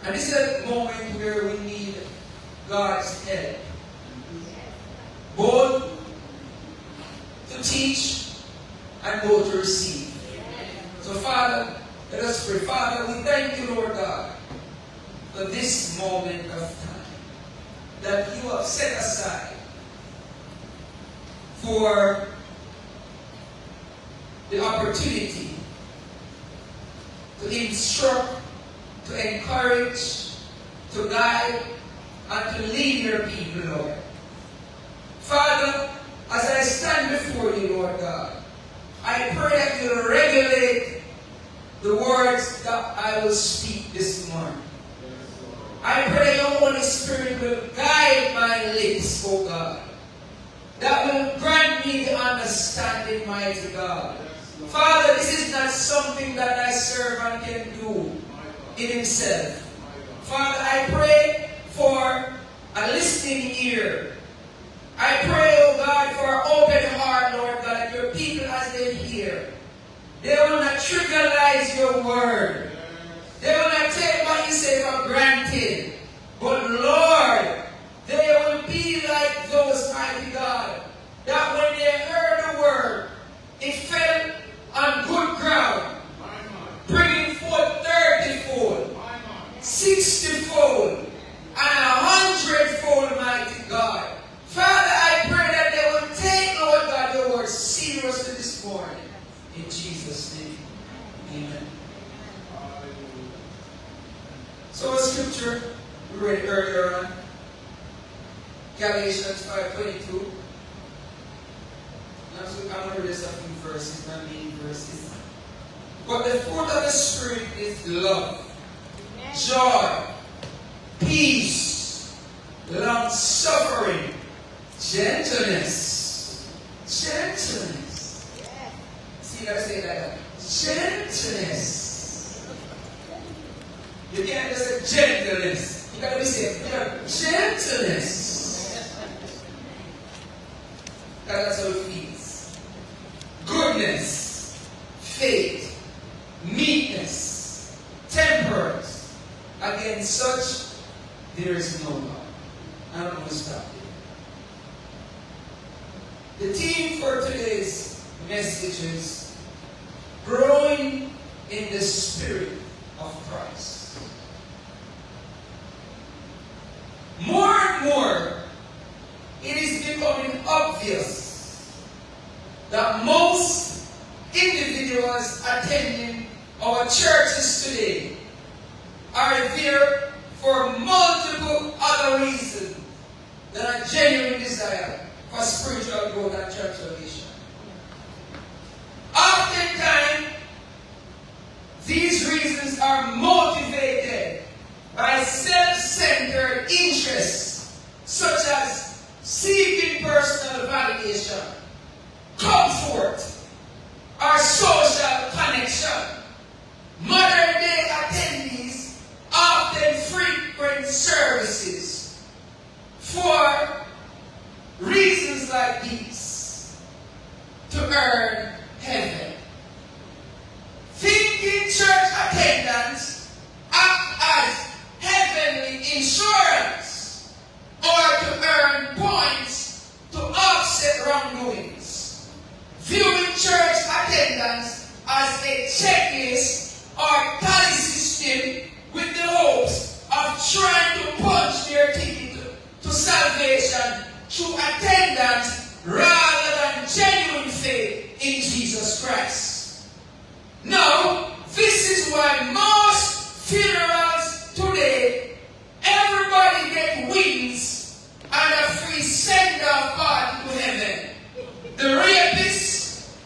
And this is a moment where we need God's help. Both to teach and both to receive. So Father, let us pray. Father, we thank you, Lord God, for this moment of time that you have set aside for the opportunity to instruct, to encourage, to guide, and to lead your people, Lord. Father, as I stand before you, Lord God, I pray that you regulate the words that I will speak this morning. I pray your Holy Spirit will guide my lips, O God. That will grant me the understanding, mighty God. Father, this is not something that thy servant can do in himself. Father, I pray for a listening ear. I pray, oh God, for an open heart, Lord God, that your people as they hear, they will not trivialize your word. They will not take what you say for granted. But Lord, they will be like those, mighty God, that when they heard the word, it fell on good ground, bringing forth 30-fold, 60-fold, and 100-fold, mighty God. Father, I pray that they will take, Lord God, your word seriously this morning. In Jesus' name, amen. So a scripture we read earlier on, Galatians 5:22. I'm going to read a few verses, not many verses. But the fruit of the Spirit is love, joy, peace, long-suffering, gentleness. Gentleness. See, you got to say that. Gentleness. You can't just say gentleness. You got to be saying gentleness. That's how it feels. Goodness, faith, meekness, temperance. Against such, there is no law. I don't want to stop here. The theme for today's message is growing in the Spirit of Christ. More and more, it is becoming obvious that most individuals attending our churches today are there for multiple other reasons than a genuine desire for spiritual growth and transformation. Oftentimes, these reasons are motivated by self-centered interests such as seeking personal validation, comfort, or social connection. Modern day attendees often frequent services for reasons like these: to earn heaven. Thinking church attendance act as heavenly insurance, or to earn points to offset wrongdoings. Viewing church attendance as a checklist or tally system with the hopes of trying to punch their ticket to salvation through attendance rather than genuine faith in Jesus Christ. Now, this is why most funerals today, everybody gets wings and a free send-off party to heaven. The rapists,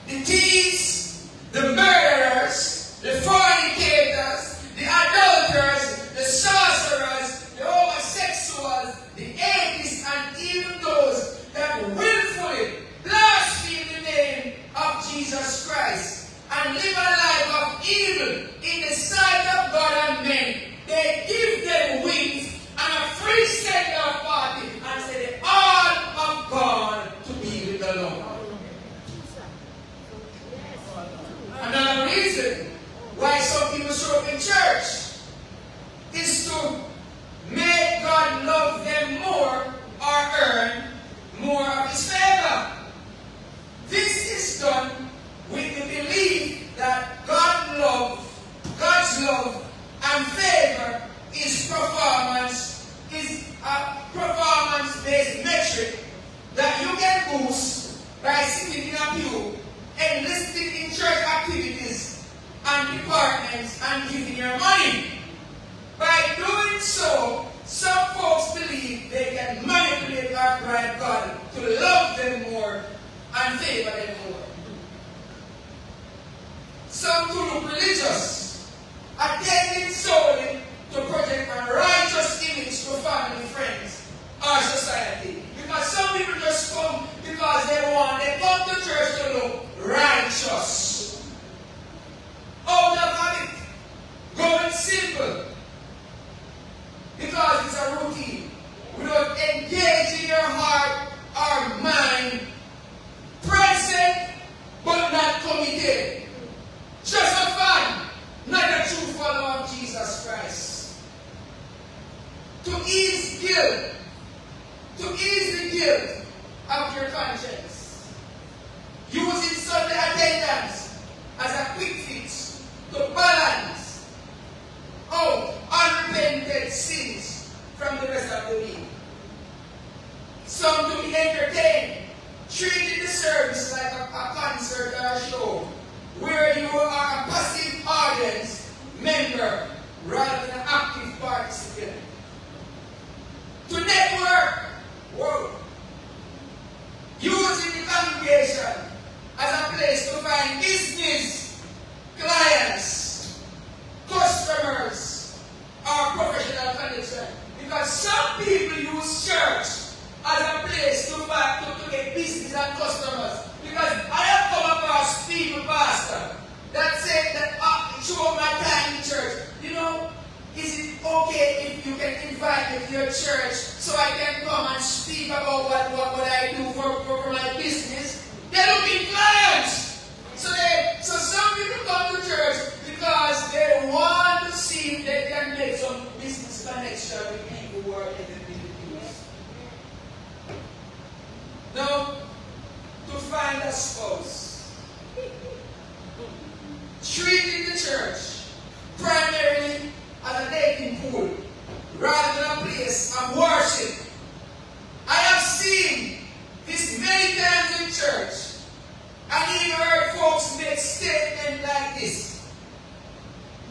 the thieves, the murderers, the fornicators, the adulterers, the sorcerers, the homosexuals, the atheists, and even those that willfully blaspheme the name of Jesus Christ and live a life of evil in the love and favor is a performance-based metric that you can boost by sitting in a pew, enlisting in church activities and departments and giving your money. By doing so, some folks believe they can manipulate or bribe God to love them more and favor them more. Some to look religious, attending solely to project a righteous image to family, friends, or society. Because some people just come because they come to church to look righteous. Out of habit, going simple, because it's a routine, without engaging your heart or mind, present but not committed. Just a fan, not a true follower of Jesus Christ. To ease the guilt of your conscience, using Sunday attendance as a quick fix to balance out unrepented sins from the rest of the week. Some to be entertained, treating the service like a concert or a show, where you are a passive audience member rather than an active participant. To network, using the congregation as a place to find business, clients, customers, or professional connection. Because some people use church as a place to get business and customers. Because I have come across people, pastor, that say that throughout my time in church, is it okay if you can invite me to your church so I can come and speak about what I do for my business? They're looking clients. So some people come to church because they want to see if they can make some business connection with people who are in the pews. Now, to find a spouse, treating the church primarily as a dating pool rather than a place of worship. I have seen this many times in church, and even heard folks make statements like this: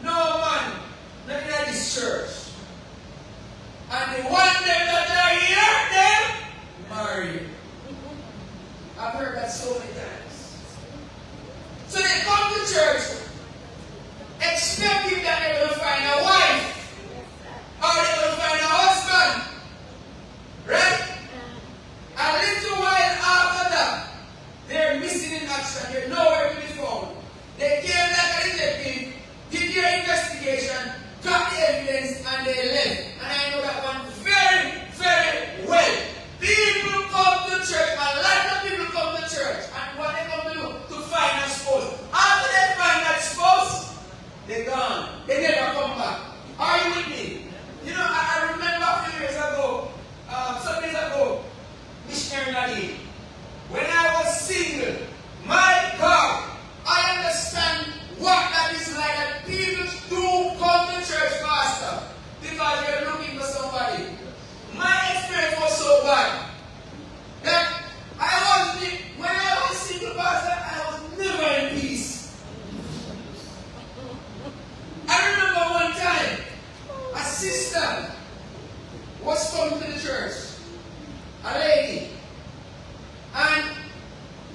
"No man, not in this church, and the one them that are here, them marry." I've heard that so many times. So they come to church expecting that they're going to find a wife or they're going to find a husband. Right? A little while after that, they're missing in action. They're nowhere to be found. They came like a detective, did their investigation, got the evidence, and they left. And I know that one very, very well. People come to church, a lot of people come to church, and what they come to do? To find a spouse. After they find that spouse, they're gone. They never come back. Are you with me? I remember a few years ago, some years ago, Missionary Nadine, when I was single, my God, I understand what that is like, that people do come to church faster because they're looking for somebody. My experience was so bad that when I was single pastor, I was never in peace. I remember one time, a sister was coming to the church, a lady, and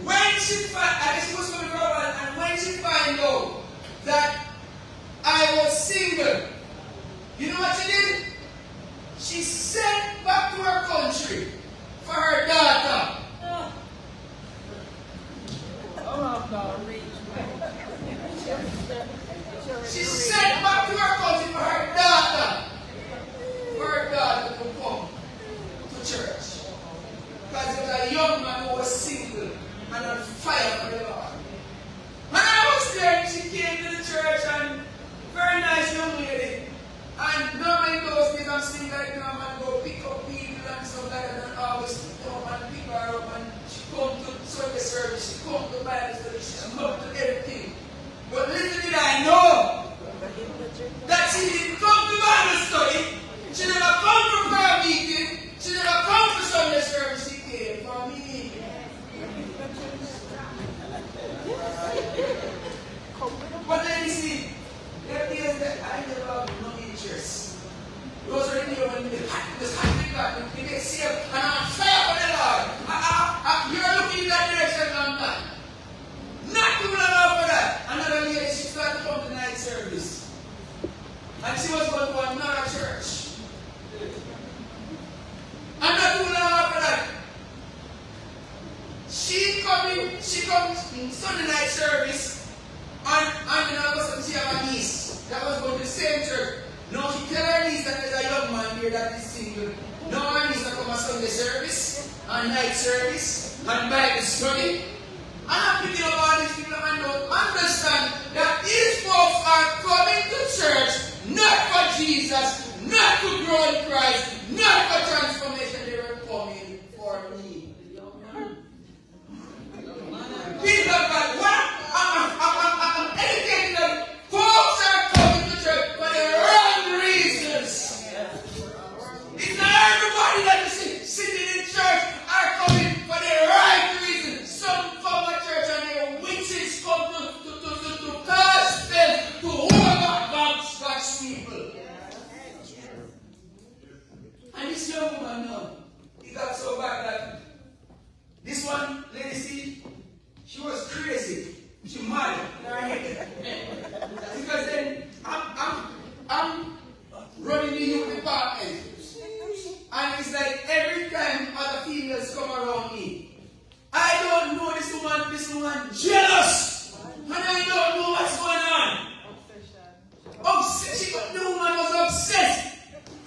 when she was coming for a while, and when she found out that I was single, you know what she did? She sent back to her country for her daughter. She sent back to her country for her daughter. To come to church. Because there was a young man who was single and on fire for the Lord. When I was there, she came to the church, and very nice young lady. And normally those days I'm seeing like man go pick up people and stuff like that, and always come and pick her up, and she come to Sunday service, she come to Bible study, she come to everything. But little did I know that was going to another church. And not too long after that, she comes in Sunday night service, and all of a sudden she have a niece that was going to the same church. Now she tell her niece that there's a young man here that is single. Now her niece come to Sunday service, and night service, and Bible study. And I'm picking up all these people and don't understand that these folks are coming to church not for Jesus, not to grow in Christ, not for transformation. They were coming for me. People of God, what? I'm educating them. Folks are coming to church for the wrong reasons. It's not everybody that is sitting in church are coming for the right reasons. Some come to church and their witches come to cast spells, to overbox God's people. And this young woman now, he got so bad that this one lady, see, she was crazy. She mad in her head. Because then I'm running the youth department. And it's like every time other females come around me, I don't know this woman jealous. And I don't know what's going on. The woman was obsessed.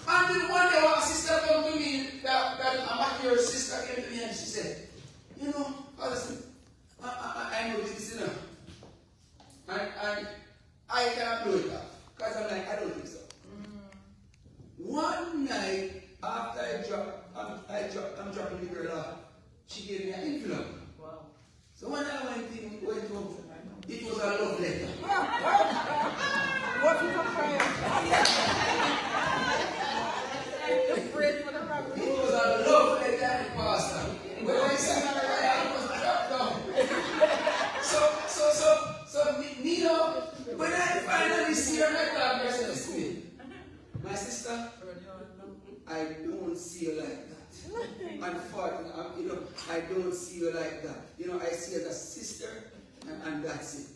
Until one day our sister came to me, that your sister came to me and she said, you know, I know this, you know. And I cannot blow it up. Because I'm like, I don't think so. One night, after I'm dropping the girl off, she gave me an envelope. Wow. So when I went home, it was a love letter. What you prayer? It was a love letter, Pastor. When I sang it, I was dropped down. So, Nino, when I finally see her, I thought, listen to me. My sister, I don't see her like that. Unfortunately, I don't see her like that. I see her as a sister, and that's it.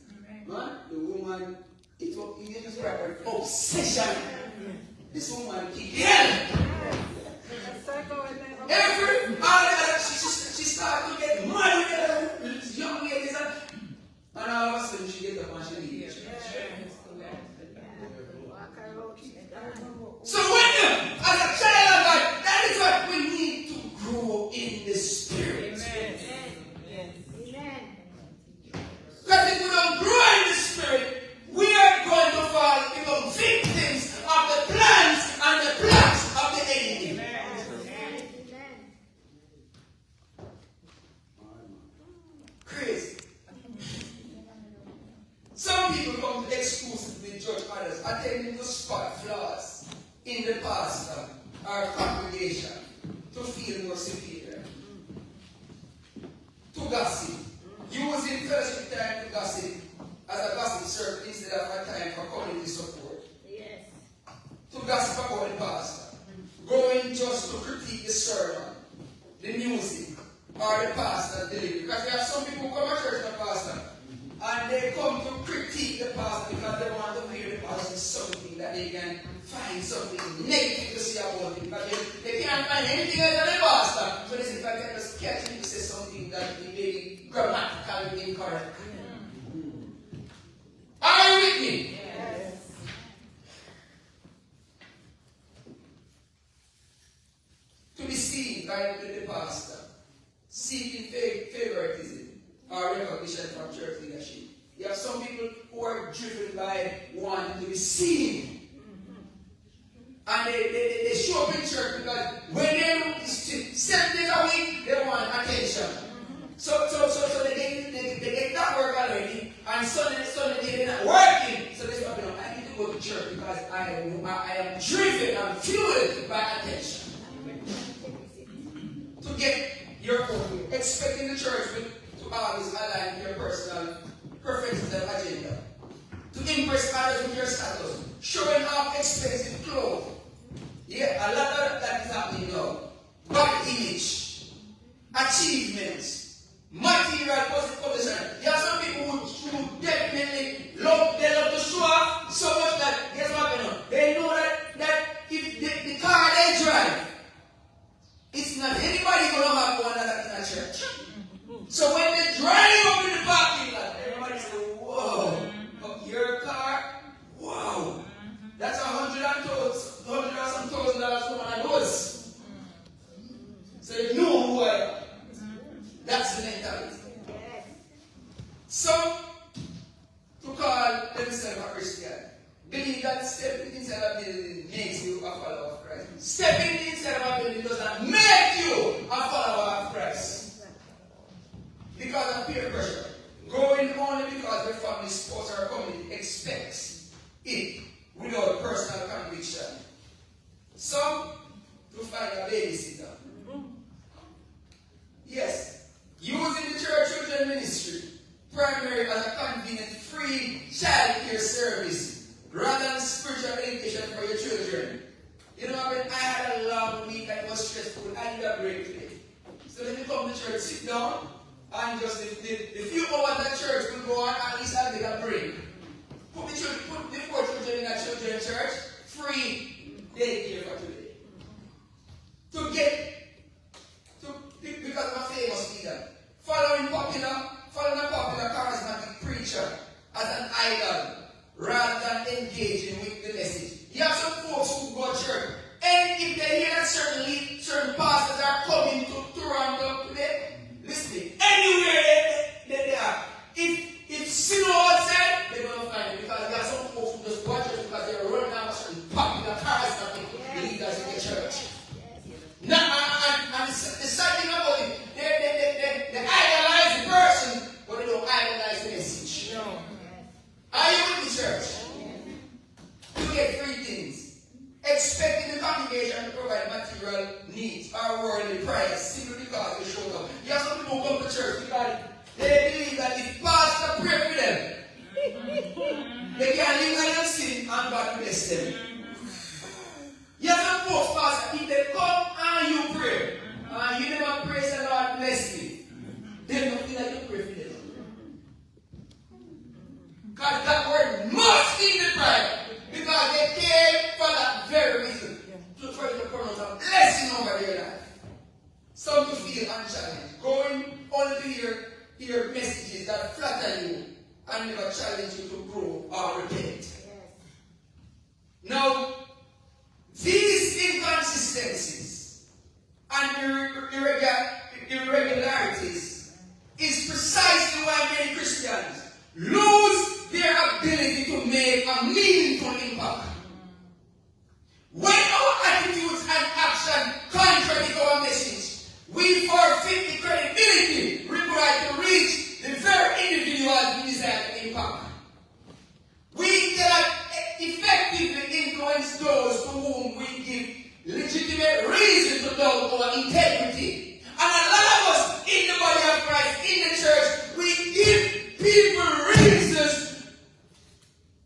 Man, the woman, it was her obsession. This woman keep yelling. She started to get mad with these young ladies, and all of a sudden she gets up and she leaves. So as a child of God, that is what we need to grow in the Spirit. Amen. Because if we don't grow in the Spirit, we are going to become victims of the plans and the plots of the enemy. Amen. Crazy. Some people come to exclusively judge others, attempting to spot flaws in the pastor or congregation to feel more superior. To gossip. Using fellowship time to gossip as a gossip circle instead of a time for community support. Yes. To gossip about the pastor. Going just to critique the sermon, the music, or the pastor's delivery. Because there are some people who come to church with the pastor and they come to critique the pastor because they want to hear the pastor something that they can find something negative to say about him. Because they can't find anything else than the pastor. So they say, if I can just catch him to say something that may be grammatically incorrect. Are you with me? Yes. To be seen by the pastor, seeking favoritism or recognition from church leadership. You have some people who are driven by wanting to be seen. And they show up in church because when they 7 days a week, they want attention. So they get that work already, and Sunday they're not working. So they say, I need to go to church because I am driven, I'm fueled by attention. To get your own, expecting the church to always align with your personal preferences and agenda. To impress others with your status, showing off expensive clothes. Yeah, a lot of that is happening now. Body image, achievements, material possession. There are some people who definitely love to show off so much that guess what they know? They know that inside a building makes you a follower of Christ. Stepping inside of a building does not make you a follower of Christ. Because of peer pressure. Going only because your family, spouse, or community expects it without personal conviction. Some to find a babysitter. Yes, using the church children ministry primarily as a convenient free child care service rather than spiritual education for your children. You know, when I had a long week and it was stressful, I need a break today. So when you come to church, sit down and just the few hours that church will go on, at least I'll take a break. Put the 4 children in a children's church, free daycare for today. Because I'm a famous leader, following a popular charismatic preacher as an idol rather than engaging with the message. You have some folks who go to church, and if they hear that certain pastors are coming to Toronto today, listen, anywhere they are, if sin outside, they're going to find it, because there are some folks who just go to church because they're running out of certain popular charismatic leaders in the church. And the sad thing about it, they idolize the person, but they don't idolize the message. No. Are you with the church? You get 3 things. Expecting the congregation to provide material needs or worldly prayers simply because they showed up. You have some people who come to church because they believe that if pastor pray for them, they can live in their sin and God will bless them. You have some folks, pastor, if they come and you pray, and you never praise the Lord bless me, they don't feel like you pray for them. Because that word must be in the prayer. Because they came for that very reason. To try to pronounce a blessing over their life. Some to feel unchallenged. Going only to hear messages that flatter you and never challenge you to grow or repent. Now, these inconsistencies and irregularities is precisely why many Christians lose their ability to make a meaningful impact. When our attitudes and action contradict our message, we forfeit the credibility required to reach the very individuals we desire to impact. We cannot effectively influence those to whom we give legitimate reason to doubt our integrity. And a lot of us in the body of Christ, in the church, we give people reasons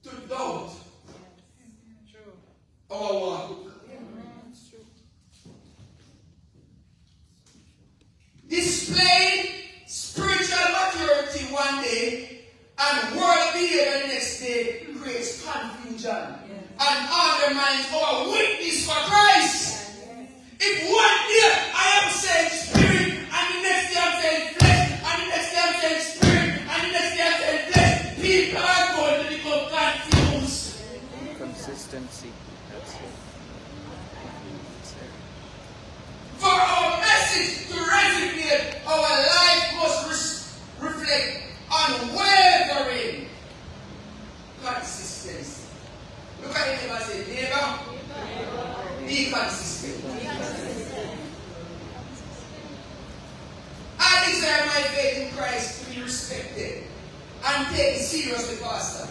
to doubt our walk. Display spiritual maturity one day and world behavior the next day creates confusion and undermines our witness for Christ. If one day I am saying spirit and the next day I'm saying flesh and the next day I'm saying spirit and the next day I'm saying flesh, people are going to become confused. Consistency. That's it. For our message to resonate, our life must reflect unwavering consistency. Look at him and say, neighbor, be consistent. I desire my faith in Christ to be respected and taken seriously, Pastor.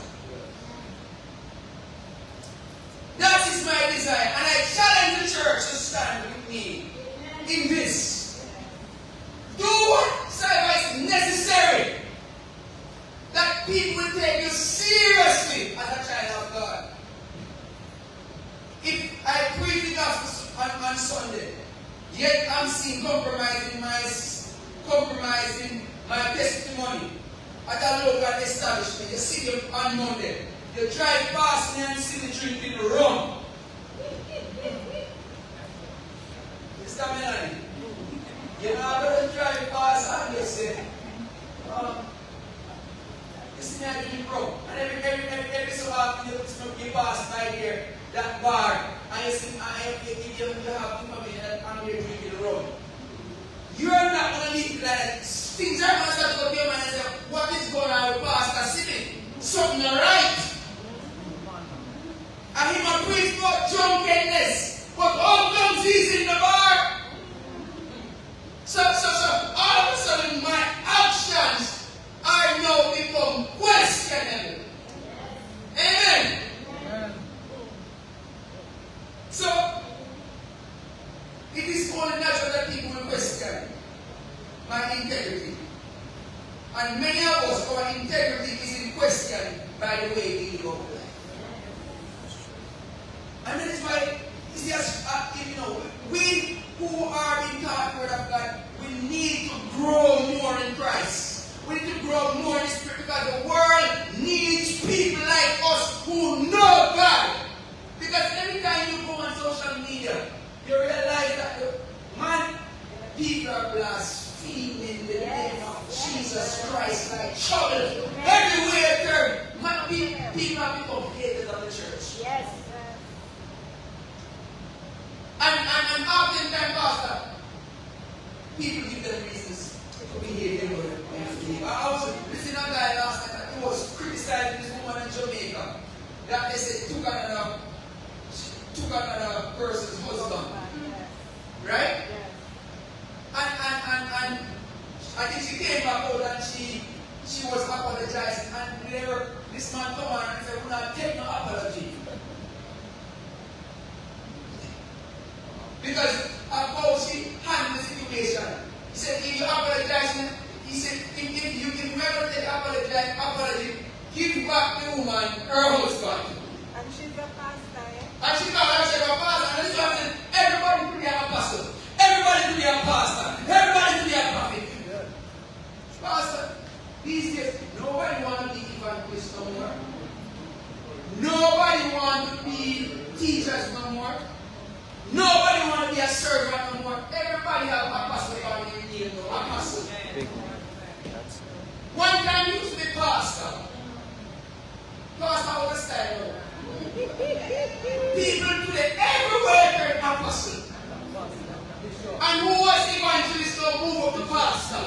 That is my desire, and I challenge the church to stand with me in this. Do whatsoever is necessary that people will take you seriously as a child of God. If I preach the gospel on Sunday, yet I'm seen compromising my testimony at a local establishment, you see them on Monday. You drive past me and see me drinking rum. Mr. Melanie, you know, I'm going to drive past and you say, you see me I drink rum. And every so often you pass by here, that bar, and you see, you have information that I'm here drinking rum. You are not going to leave like that. Things are going to start to go to your mind and say, what is going on with Pastor Sidney? Something not right. And he might preach only natural that people will question my integrity. And many of us, our integrity is in question by the way we live our life. And that is why, it's just, we who are being taught the Word of God, we need to grow more in Christ. We need to grow more in the Spirit because the world needs people like us who know God. Because every time you go on social media, you realize that people are blaspheming the name of Jesus Christ like trouble. Everywhere you turn, people have become haters of the church. Yes. And oftentimes, Pastor, people give them reasons to behave the way they behave. I was listening to a guy last night and he was criticizing this woman in Jamaica that they said took another person's husband. Right? And I think she came back out and she was apologizing and this man come on and said, we're not taking no apology. Because of how she handled the situation. He said, if you apologize, he said, if you never take apology, give back the woman her husband. And she's a pastor, eh? And she called herself a pastor. And this one said, everybody could be a pastor. Everybody could be a pastor. Everybody could be a prophet. Pastor, these days, nobody wants to be evangelists no more. Nobody wants to be teachers no more. Nobody wants to be a servant no more. Everybody have a pastor on their name, no apostle. Big one. That's One time you used to be pastor. Pastor was a style. People today everywhere turn apostle. And who was evangelist now move up to pastor?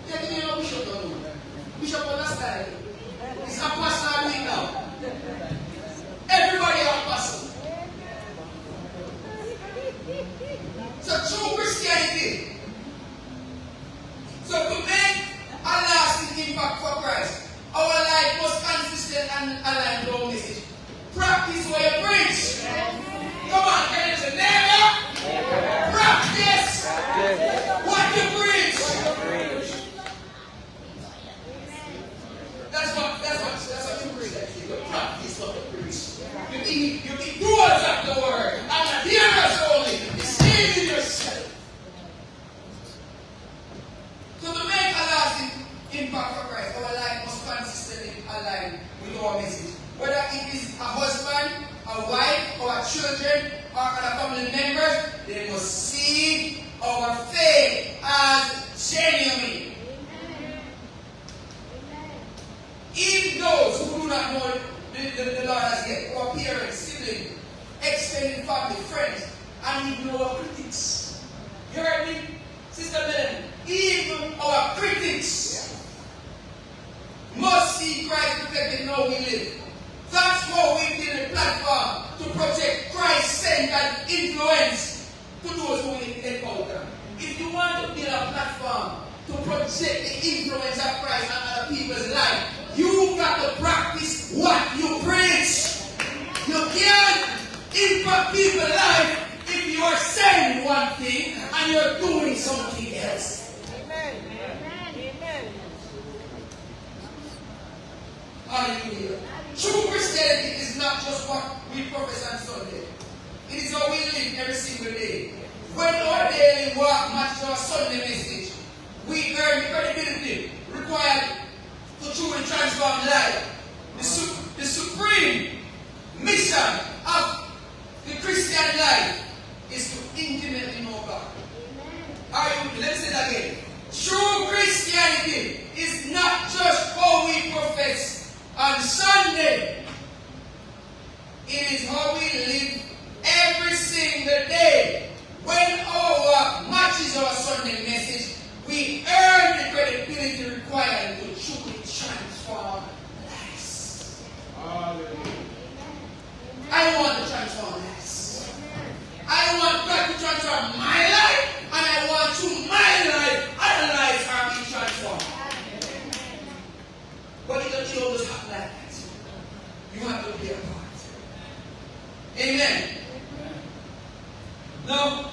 Yeah, give me no bishop no more. Bishop was a style. It's apostle week now. Everybody apostle. So true Christianity. So to make a lasting impact for Christ, our life must consistent and aligned with our message. Practice what you preach. Come on, can you say neighbor? Practice what you preach. That's what you preach. You practice what you preach. You be doers of the word and not hearers only. Deceiving yourself. So to make a lasting impact for Christ, our life must consistently align with our message. Whether it is a husband, a wife, or children, or other family members, they must see our faith as genuine. Even those who do not know the Lord as yet, our parents, siblings, extended family, friends, and even our critics. You heard me? Sister Melanie, even our critics must see Christ reflected in how we live. That's how we build a platform to project Christ-centered influence to those who we encounter. If you want to build a platform to project the influence of Christ on other people's life, you got to practice what you preach. You can't impact people's life if you are saying one thing and you're doing something else. Amen. Amen. Hallelujah. True Christianity is not just what we profess on Sunday. It is how we live every single day. When our daily walk matches our Sunday message, we earn the credibility required to truly transform life. The supreme mission of the Christian life is to intimately know God. Are you? Let me say that again. True Christianity is not just how we profess on Sunday. It is how we live every single day. When our matches our Sunday message, we earn the credibility required to truly transform lives. I want to transform lives. I want God to transform my life, and I want through my life, other lives are being transformed. But it doesn't always happen like that. You have to be a part. Amen. Now,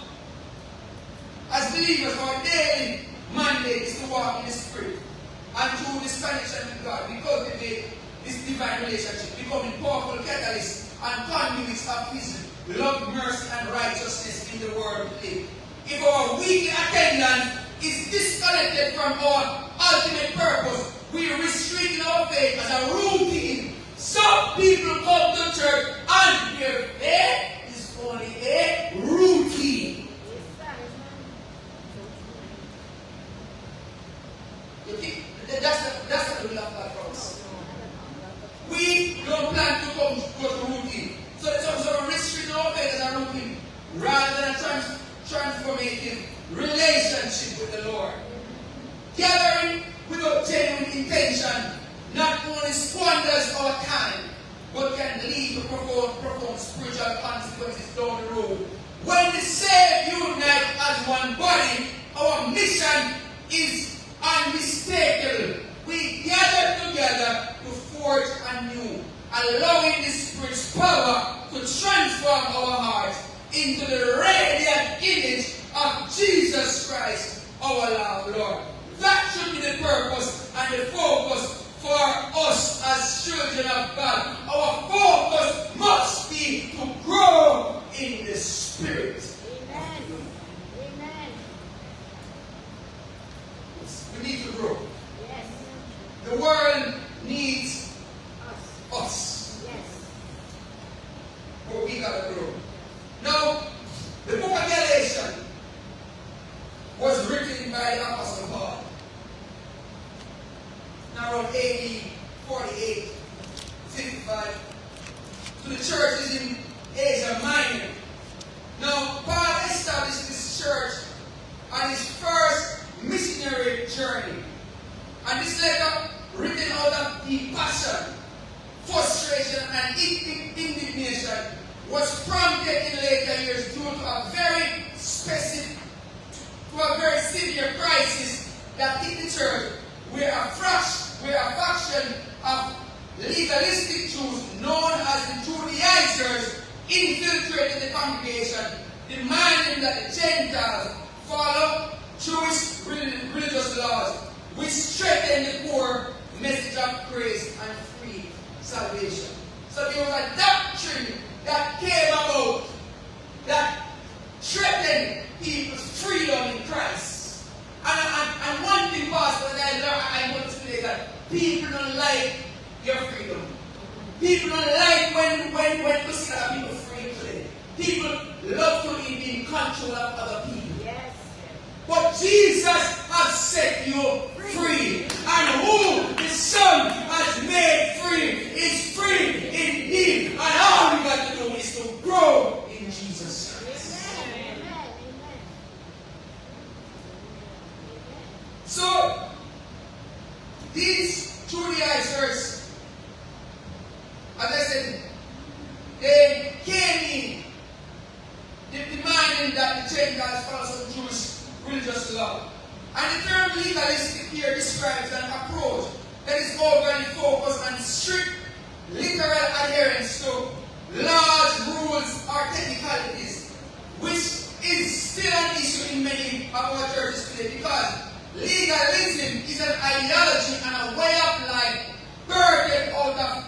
becoming powerful catalysts and conduits of His love, mercy, and righteousness in the world today. If our weekly attendance is disconnected from our ultimate purpose, we are restricting our faith as a routine. Some people come to church and their faith is only a routine. You think that's the will of God for us. We don't plan to go to routine. So it's also restricting our faith as a routine rather than a transformative relationship with the Lord. Gathering without genuine intention not only squanders our time, but can lead to profound spiritual consequences down the road. When the saved unite as one body, our mission is unmistakable. We gather together to forge anew, allowing the Spirit's power to transform our hearts into the radiant image of Jesus Christ, our Lord. That should be the purpose and the focus for us as children of God. Our focus must be to grow in the Spirit. Amen. Amen. We need to grow. Yes. The world needs Us. us, Yes. but we gotta grow. Now, the book of Galatians was written by the Apostle Paul. Now around AD 48, 55, to the churches in Asia Minor. Now, Paul established this church on his first missionary journey. And this letter, written out of deep passion, frustration, and indignation, was prompted in later years due to a very severe crisis that hit the church, where a faction of legalistic Jews known as the Judaizers infiltrated the congregation, demanding that the Gentiles follow Jewish religious laws, which threatened the poor message of grace and free salvation. So there was a doctrine that came about that threatened people's freedom in Christ. And one thing, Pastor, that I noticed today, that people don't like your freedom. People don't like when you see other people free today. People love to be in control of other people. Yes. But Jesus has set you free. And who the Son has made free is free indeed. And all you got to do is to grow in Jesus Christ. Amen. Amen. So, these Judaizers, as I said, they came in demanding that the Gentiles follow some Jewish religious law. And the term legalistic here describes an approach that is overly focused on strict literal adherence to laws, rules, or technicalities, which is still an issue in many of our churches today, because legalism is an ideology and a way of life birthed out of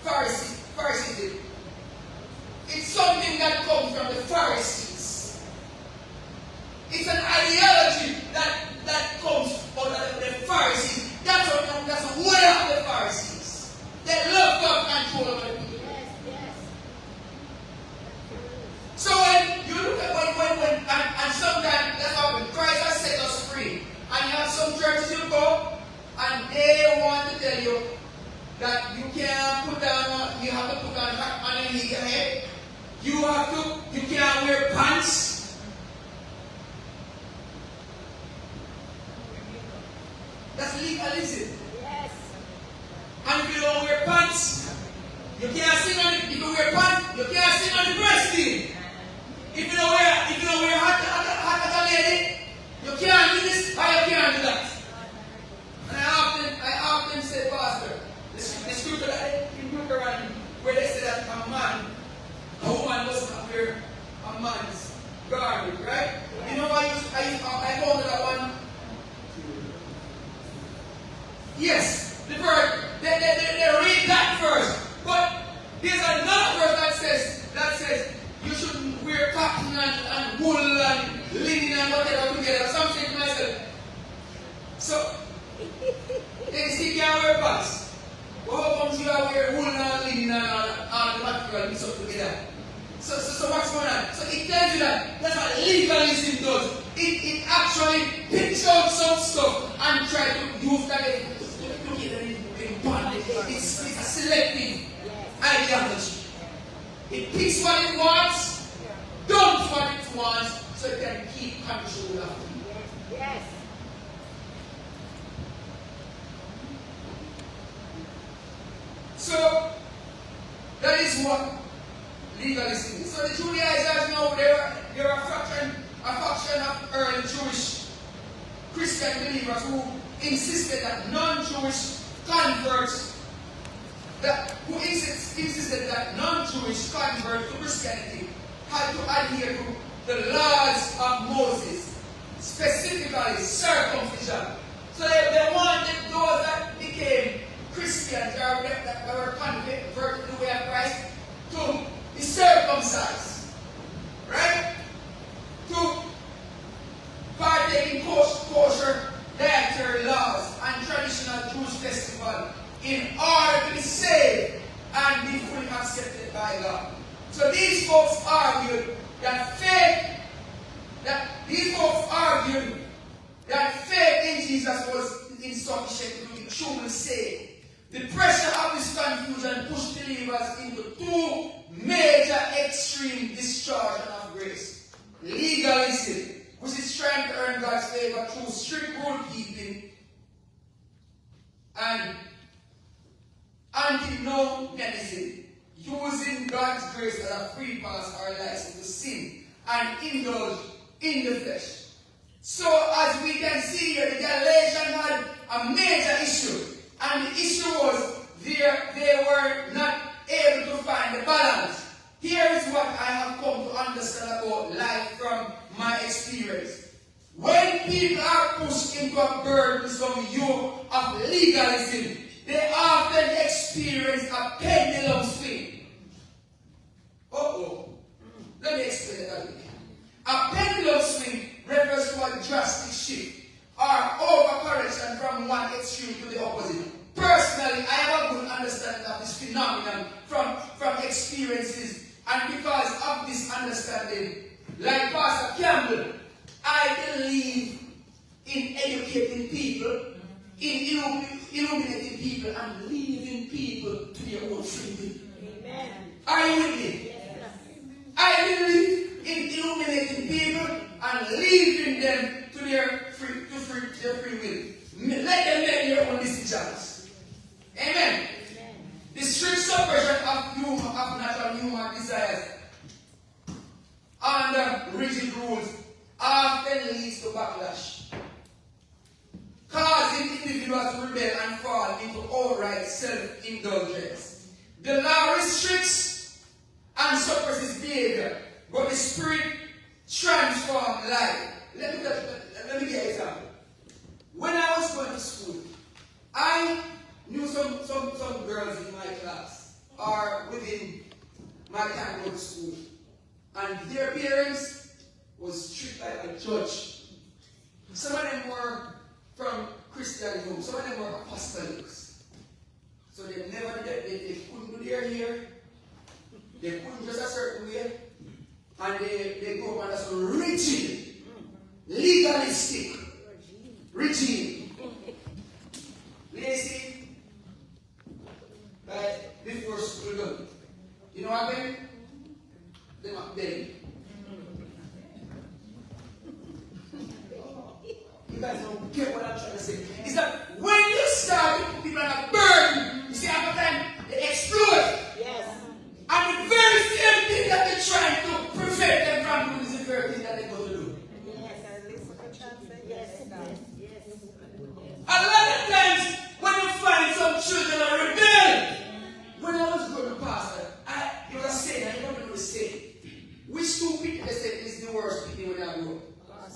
Phariseeism. It's something that comes from the Pharisees. It's an ideology that comes out of the Pharisees. That's a way of the Pharisees. They love God control over people. Yes. Yes. So when you look at and sometimes that's how Christ has set us free. And you have some churches you go and they want to tell you that you can't put down, you have to put on underneath your head. You can't wear pants. That's legalism. Yes. And if you don't wear pants, you can't sing on the, if you wear pants, you can't sing on the breasting. If you don't wear hat as a lady, you can't do this or you can't do that. And I often say, Pastor, the scripture that in Deuteronomy, where they say that a woman must not wear a man's garment, right? You know why I called that one? Yes, the verse, they read that first. But and whatever together. So I'm saying to myself, so, they see can't wear pants. But how comes you are wearing wool and linen and all the material mixed up together? So what's going on? So it tells you that that's what legalism does. It actually picks out some stuff and try to use that in bond. It's a selective ideology. It picks what it wants, dumps what it wants, so it can keep control of it. Yes. So that is what legalism is. So the Judaizers know they're a faction of early Jewish Christian believers who insisted that non-Jewish converts insisted that non-Jewish converts to Christianity had to adhere to the laws of Moses, specifically circumcision. So they wanted those that became Christians or that were converted to the way of Christ to be circumcised, right? To partake in kosher dietary laws and traditional Jewish festival in order to be saved and be fully accepted by God. So these folks argued that faith in Jesus was insufficient to be truly saved. The pressure of this confusion pushed believers into two major extreme distortions of grace. Legalism, which is trying to earn God's favor through strict rule keeping, and antinomianism, using God's grace as a free pass or license to sin and indulge in the flesh. So as we can see here, the Galatians had a major issue. And the issue was they were not able to find the balance. Here is what I have come to understand about life from my experience. When people are pushed into a burdensome yoke of legalism, they often experience a pendulum swing. Let me explain that again. A pendulum swing refers to a drastic shift or overcorrection from one extreme to the opposite. Personally, I have a good understanding of this phenomenon from experiences, and because of this understanding, like Pastor Campbell, I believe in educating people, in illuminating people, and leading people to their own free will. Amen. Are you with me? Yes. I believe in illuminating people and leading them to their free will. Let them make their own decisions. Amen. Amen. The strict suppression of natural human desires under rigid rules often leads to backlash, causing individuals to rebel and fall into outright self-indulgence. The law restricts and suppresses behavior, but the Spirit transforms life. Let me give an example. When I was going to school, I knew some girls in my class or within my time going to school, and their parents was strict like a judge. Some of them were from Christian homes, some of them were apostolics. So they couldn't do their hair, they couldn't dress a certain way, and they go under some rigid, legalistic regime. Lazy. But before school done, you know what happened? They not belly. You guys don't get what I'm trying to say. It's that when you start to put people on a burden, you see half the time they explode. Yes. And the very same thing that they're trying to prevent them from doing is the very thing that they're going to do. A lot of times when you find some children are rebel. When I was going to pastor, you were saying, I don't know the saying. Which two people they said is the worst picking when I grew up?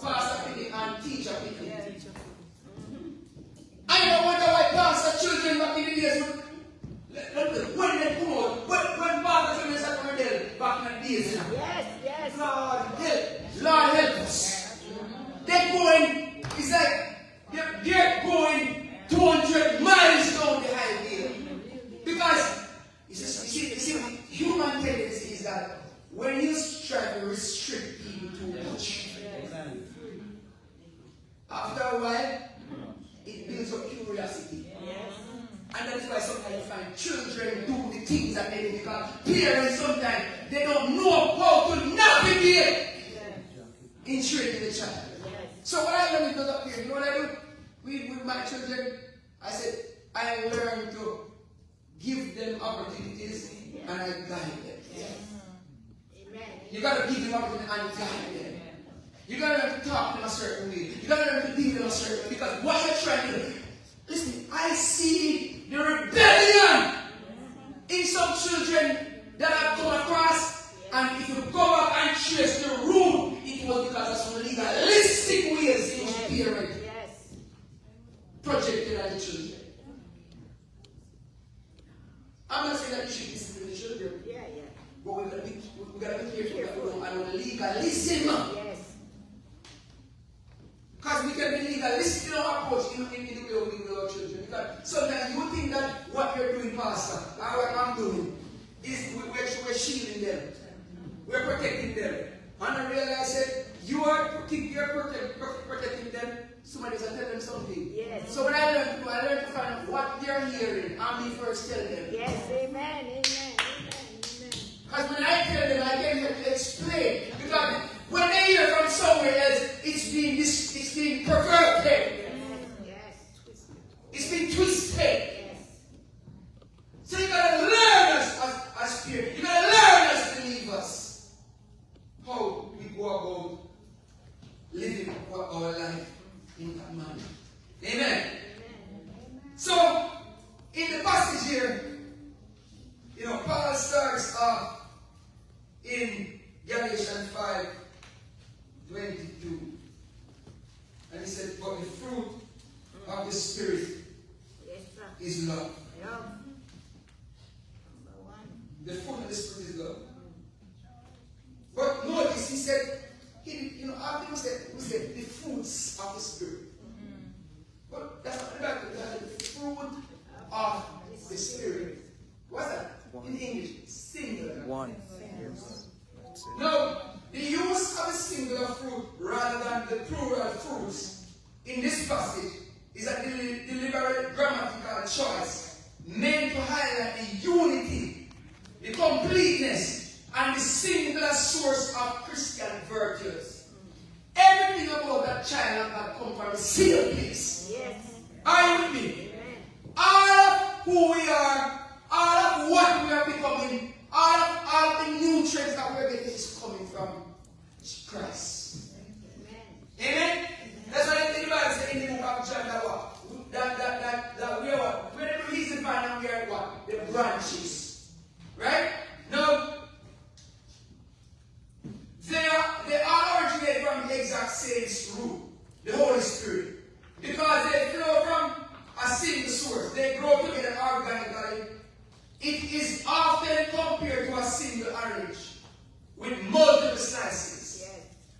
Pastor picking and teacher picking. I don't wonder why pastor children back in the days when they come out, when pastor children started rebel back in the days. Yes. Lord help us. It's like they're going 200 miles down the highway. Because, you see, human tendency is that when you try to restrict people too much, after a while, it builds up curiosity. And that's why sometimes you find children do the things that they do, because parents sometimes they don't know how to navigate in training the child. So what I learned up here, you know what I do? With my children, I said, I learn to give them opportunities and I guide them. You gotta give them opportunities and guide them. You gotta learn to talk to them a certain way. You gotta learn to deal with them a certain way. Because what you're trying to do, listen, I see the rebellion in some children that I've come across. And if you go back and trace the root, it was because of some legalistic ways in which parents projected on the children. I'm not saying that you should listen to the children. But we gotta be careful that we don't allow legalism. Because we can be legalistic in our approach in the way we deal with our children. Because sometimes you think that what you're doing, Pastor, and what I'm doing, is we're shielding them. We're protecting them. And I realize that you are protecting them. Somebody's telling them something. So when I learn to find out what they're hearing, and me first tell them. Amen. Because when I tell them, I get here to explain. Because when they hear from somewhere else, it's being perverted. It's been twisted. So you gotta learn as spirit. You gotta learn as believers how we go about living our life in that manner. Amen. So in the passage here, Paul starts off in Galatians 5:22. And he said, but the fruit of the Spirit is love. The fruit of the Spirit is love. But notice, he said, after we said the fruits of the Spirit. But that's not the fruit of the Spirit. What's that? In English, singular. One. Yes. That's it. Now, the use of a singular fruit rather than the plural fruits in this passage is a deliberate grammatical choice meant to highlight the unity, the completeness, and the singular source of Christian virtues. Everything about that child of God comes from a single place. Are you with me? All of who we are, all of what we are becoming, all of the nutrients that we're getting is coming from Christ. Amen? That's why the Bible says in the book of John that we are what? We're the reason why now we are what? The branches. Right? Now, they all originate from the exact same root, the Holy Spirit. Because they flow from a single source. They grow together organically. It is often compared to a single orange with multiple slices,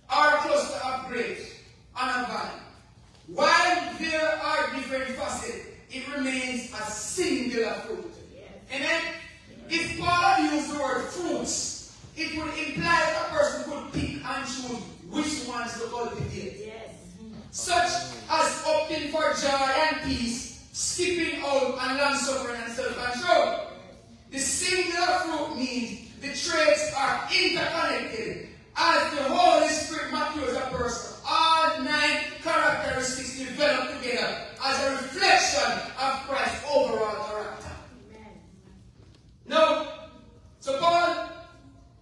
or a cluster of grapes on a vine. While there are different facets, it remains a singular fruit. Amen? If Paul used the word fruits, it would imply that a person could pick and choose which ones to cultivate. Such as opting for joy and peace, skipping out and long-suffering and self-control. The singular fruit means the traits are interconnected. As the Holy Spirit matures a person, all 9 characteristics develop together as a reflection of Christ's overall character. Now, so Paul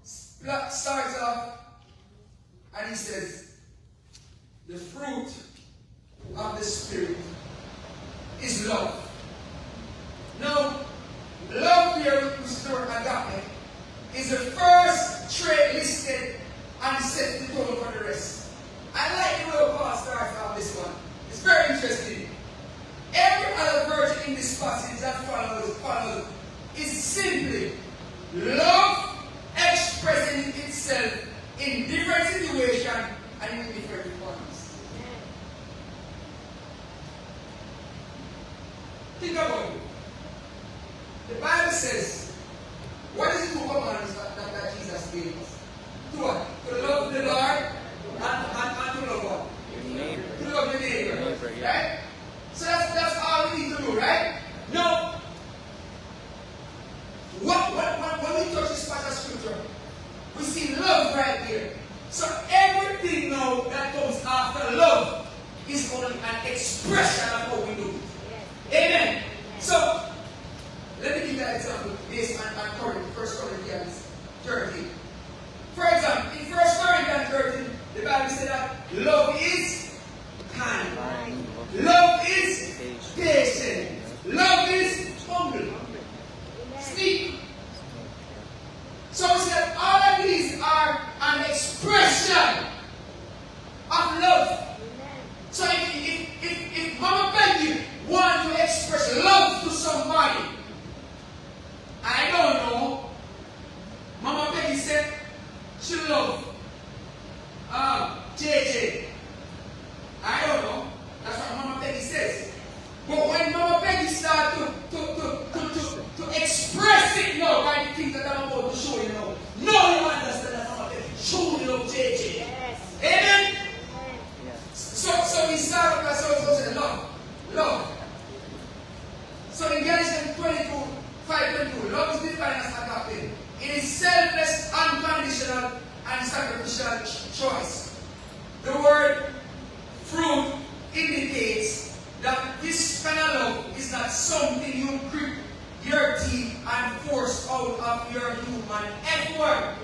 starts off and he says, the fruit of the Spirit is love. Now, love here with Mr. Agape is the first trait listed and set the tone for the rest. I like the way Paul starts off this one. It's very interesting. Every other version in this passage that follows is simply love expressing itself in different situations and in different forms. Think about it. The Bible says, what is the two commandments that Jesus gave us? To what? To love the Lord and to love what? Your neighbor. To love the neighbor. Neighbor, yeah. Right? So that's all we need to do, right? Now, when we touch this part of scripture, we see love right here. So everything now that comes after love is only an expression of what we do. Amen. So let me give you an example based on Corinth, 1 Corinthians 13. For example, in 1 Corinthians 13, the Bible said that love is kind. Love is patient. Love is humble. Speak. So we said all of these are an expression of love. So if Mama Peggy wants to express love to somebody, I don't know. Mama Peggy said she loves JJ. I don't know. That's what Mama Peggy says. But when Mama Peggy starts to express it now by the things that I'm about to show you now, now you understand that Mama Peggy truly loves JJ. Yes. Amen? Yes. So we start by saying love. So in Galatians 5:22, love is defined as agape. It is selfless, unconditional, and sacrificial choice. The word fruit indicates that this kind of love is not something you grip your teeth and force out of your human effort.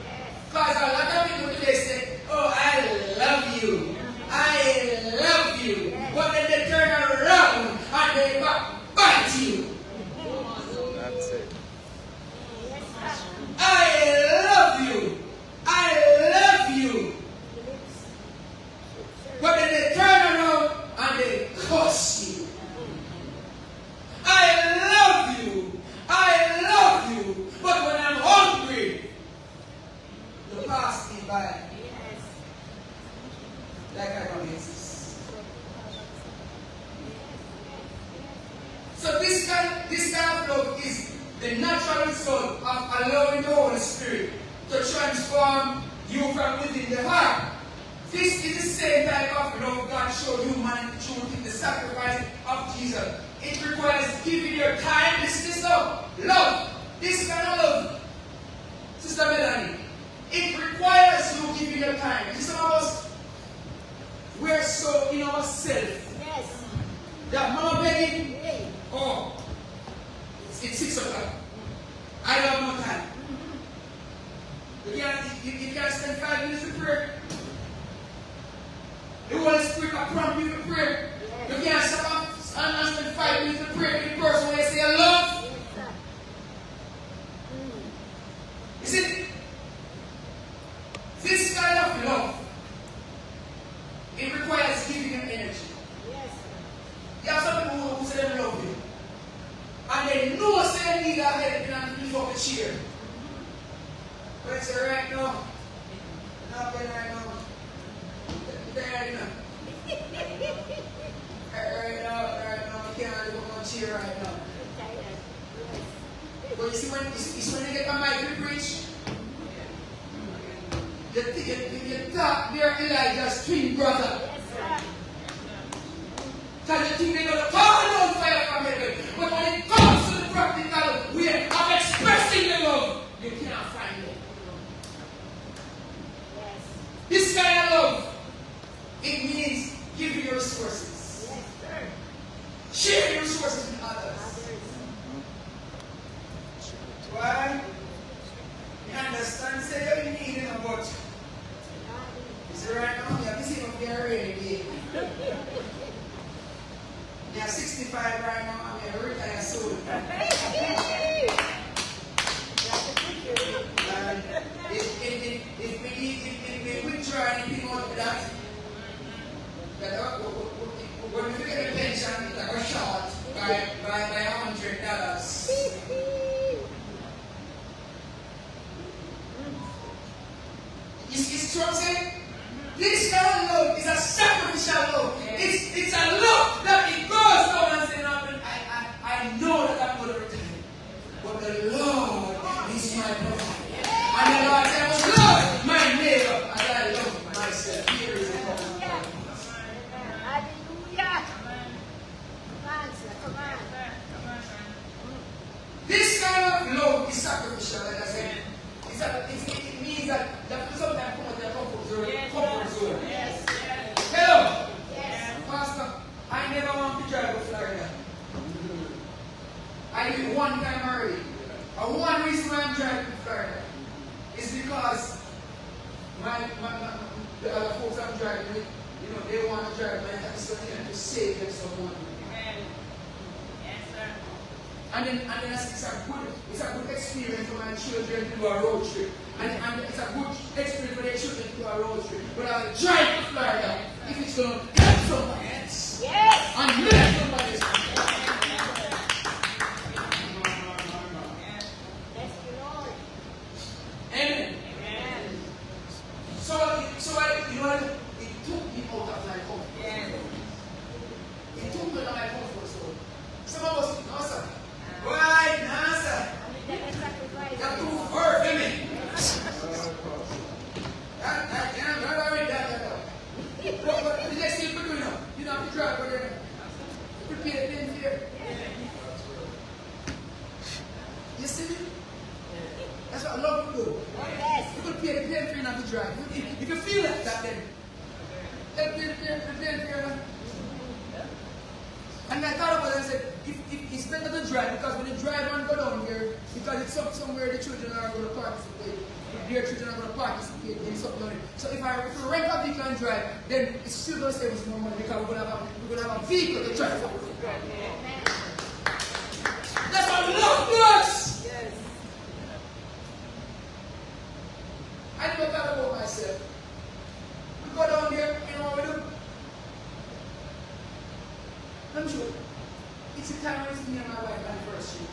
Because a lot of people today say, oh, I love you. I love you. But then they turn around and they bite you. That's it. I love you. I love you. But then they turn around and they curse you. I love you. I love you. But when I'm hungry, you pass me by. Like I don't exist. So this kind of love is the natural result of allowing the Holy Spirit to transform you from within the heart. This is the same type of love God showed humanity through the sacrifice of Jesus. It requires giving your time. This is love. This kind of love, Sister Melanie, it requires you giving your time. Some of us, we're so in ourselves that Mama Peggy, oh, it's 6 o'clock. I don't have no time. You can't spend 5 minutes in prayer. The Holy Spirit will prompt you to pray. You can't stop and spend 5 minutes in prayer with the person where you say I love. You see, this kind of love, it requires giving them energy. There are some people who say they love you. And they know say they need a help and lift up a chair. But it's right now. Not there right now. There right now. Right now, I can't lift up my chair right now. But you see when you get a mic to preach, you thought they're Elijah's twin brother. Because you think they're going to call on fire from heaven. But when it comes to the practical way of expressing the love, you cannot find it. This kind of love, it means giving your resources. Share your resources with others. Why? You understand? Say you need it about. You see right now, you have to see if you're ready. You are 65 right now, and you're retired soon. If we withdraw anything out of that, when we get a pension, it's like a short by $100. Is what I'm saying? This kind of love is a sacrificial love. It's a love that it goes down and says, I the other folks I'm driving with, they want to drive my taxi to save them some money. And then it's a good experience for my children to do a road trip. And it's a good experience for their children to do a road trip. But I'll drive to Florida if it's going to help somebody else. Yes. And make somebody else. Bless you, Lord. Amen. So it took me out of my comfort zone. It took me out of my comfort zone. Some of us, no sir. Why, no sir. You're too far from me. I've already done that. But the next thing you do, you don't have to drive whatever. Prepare the thing here. You see me? That's what I love to do. Yes. You could pay the pen for you not to drive. If you feel like that, then pay the pen for you. And I thought about it and said, if it's better to drive, because when you drive and go down here, because it's somewhere the children are going to participate. Their children are going to participate in something like that. So if we rent a vehicle and drive, then it's still going to save us more money because we're going to have a vehicle to drive. That's what love does! Yes. I never thought about myself. We go down here, you know what we do? I'm sure. It's a time when it's me and my wife anniversary.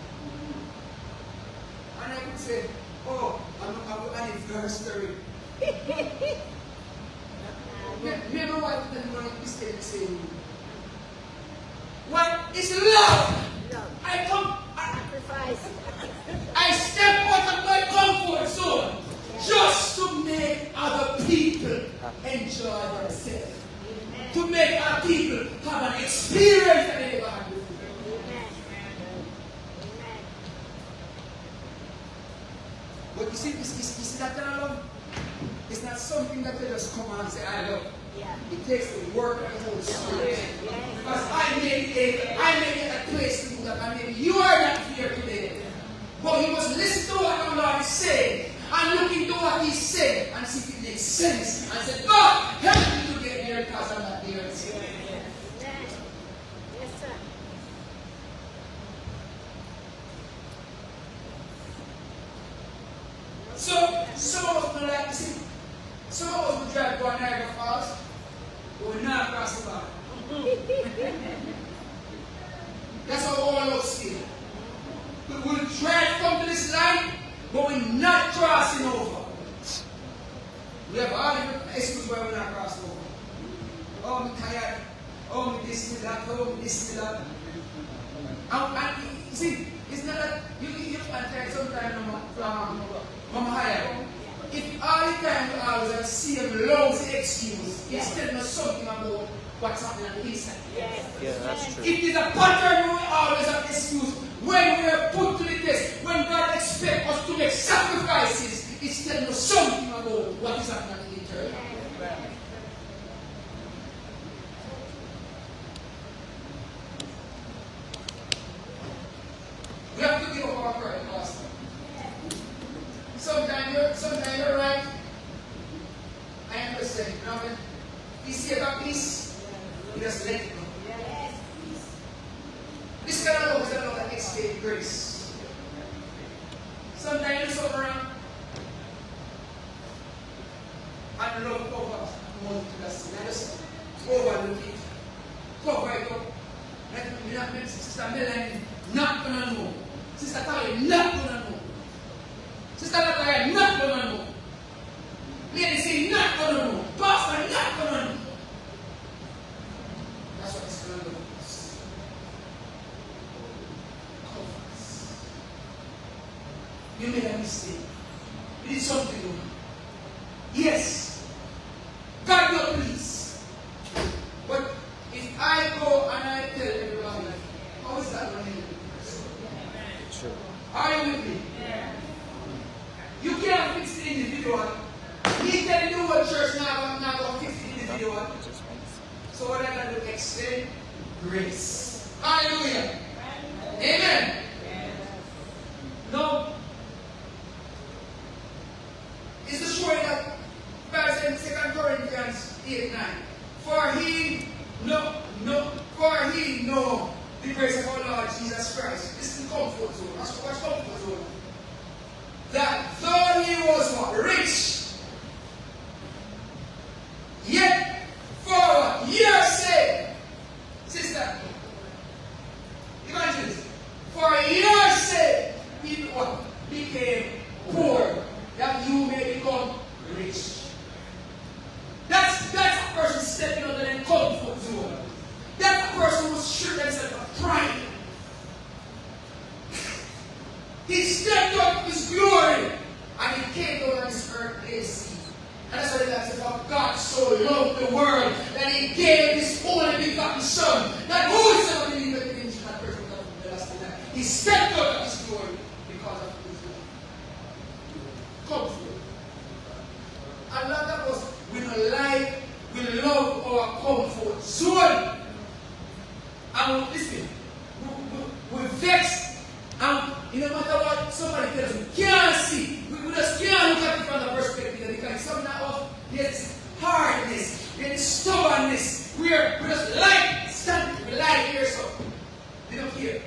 And I could say, oh, I'm an anniversary. Me and my wife didn't want to stay the same room. Why? It's love! Sacrifice. I step out of my comfort zone just to make other people enjoy themselves. To make our people have an experience that they never had before. Amen. Amen. But you see that kind of love? It's not something that you just come and say, I love. Yeah. It takes the work of the Holy Spirit. Yes. Because I made it a place to do that. And maybe you are not here today. But you must listen to what the Lord is saying. And look into what He said and see if it makes sense. And say, God, help me to get there because I'm not there. Amen. Yes, sir. So, some of us don't like to see. Some of us will drive to Niagara Falls, but we're not cross the border. That's how all of us feel. We will drive come to this land, but we're not crossing over. We have all different excuses why we're not crossing over. Oh, I'm tired. Oh, me this, me that. Oh, me this, me that. And you see, it's not that you can tell sometimes from Mama Haya. If all the time you always have the same lousy excuse, it's telling us something about what's happening on the inside. Yes. Yeah, that's true. It is a pattern we always have excuse. When we are put to the test, when God expects us to make sacrifices, it's telling us something about what is happening on the interior. We have to give up our pride, Pastor. Sometimes you're right. I understand. You know what I mean? You see about peace, you just let it go. Yes. This kind of love is a love that extends grace. Sometimes you look around and love covers multiple sin. I just overlook it. Cover it up. Let Sister Melanie not gonna know. Sister Tali not gonna know. Sister Natalia not gonna know. Lady say not gonna know. Pastor not gonna know. That's what this kind of love is. Covers. You made a mistake. You did something wrong. Yes. God not please. But if I go and I tell everybody, how is that going to help you? True. Are you with me? You can't fix the individual. He telling you what church now going to fix the individual. It just makes sense. So what I got to do? Extend grace. Hallelujah. Amen. No. It's the story that 8, 9. For he know the grace of our Lord Jesus Christ. This is the comfort zone. That's what's comfort zone. That though he was what? Rich, yet for your sake, sister, evangelist, for your sake, he what? Became poor, that you may become rich. That's a person stepping out of their comfort zone. That's a person who's sure themselves of pride. He stepped up his glory and he came down on this earth lazy. And that's what it says about God so loved the world that he gave his only begotten Son, that whosoever believeth in him should not perish but have everlasting life. He stepped up of his glory because of his comfort. And lot of us, we don't like, we love our comfort zone. And listen, we vex. And no matter what somebody tells us, we can't see. We just can't look at it from the perspective. Because some of us, there's hardness, there's stubbornness. We just like standing, we like here so. They don't care.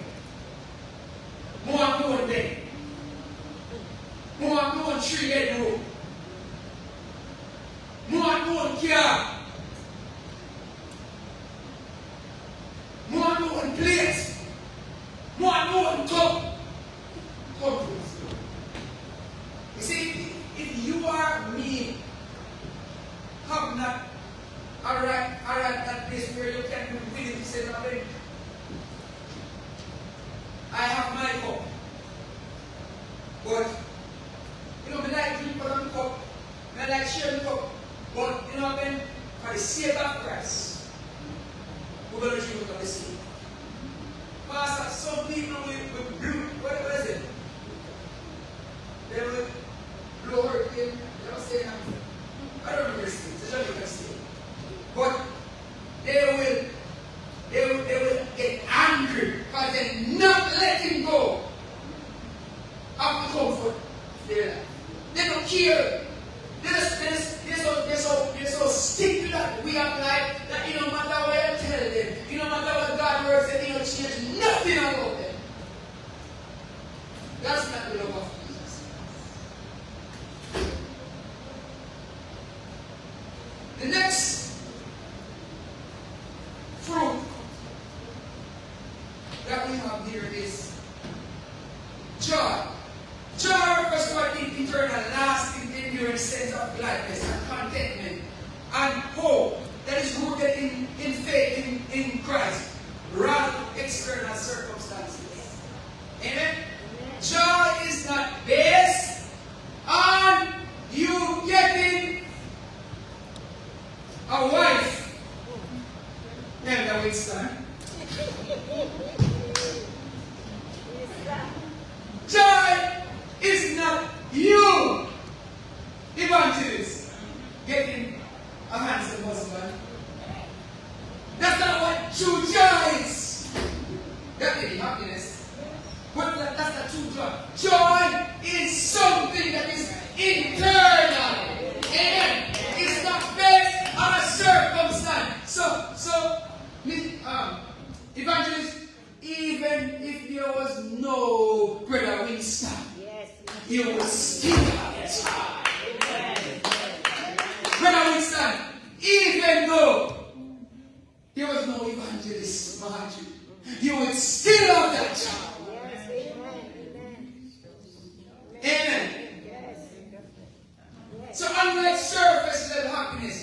More and more day. More and more tree-head road. More and more care. More and more plate. More and more cup. You see, if you are me, have not arrived at that place where you can be willing to say nothing. I have my cup. But, I like drink from the cup. I like sharing the cup. But, for the sake of Christ, we're going to drink from the sea. Pastor, some people will blue, what is it? They will blow hurricane, they don't say nothing. I don't remember this thing, it's just what I say. But they will get angry because they're not letting go of the comfort of their life. They don't care. They're so stick to that way of life that no matter what you tell them, no matter what God works, they don't change nothing about them. That's not the love of Jesus. The next fruit that we have here is joy. Joy refers to an eternal, lasting, enduring sense of gladness and contentment and hope that is rooted in faith in Christ, rather than external circumstances. Amen? Joy is not based on you getting a wife. Never Winston. Joy is not you, evangelist, getting a handsome husband. That's not what true joy is. That may be happiness, but that's not true joy. Joy is something that is internal. Amen. It's not based on a circumstance. So, evangelist, even if there was no Brother Winston, you would still have a child. Brother Winston, even though there was no evangelist Marjorie, you would still have that child. Amen. So unlike surface level happiness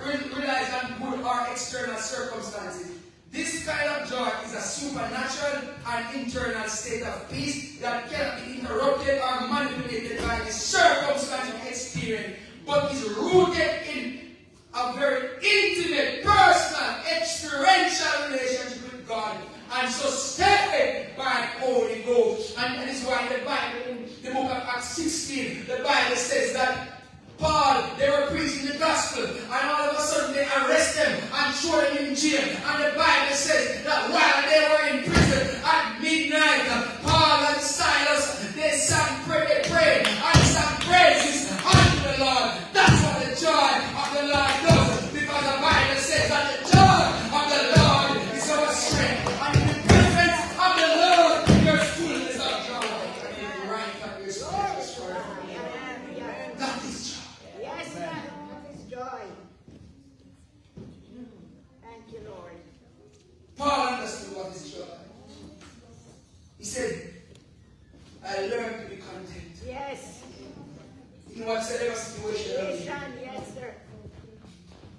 relies on good or external circumstances, this kind of joy is a supernatural and internal state of peace that cannot be interrupted or manipulated by the circumstance you experience, but is rooted in a very intimate, personal, experiential relationship with God, and sustained by the Holy Ghost. And this is why in the Bible, in the book of Acts 16, the Bible says that Paul, they were preaching the gospel, and all of a sudden they arrest them and throw them in jail. And the Bible says that while they were in prison at midnight, Paul and Silas, they sang prayed and sang praises unto the Lord. That's what the joy of the Lord does, because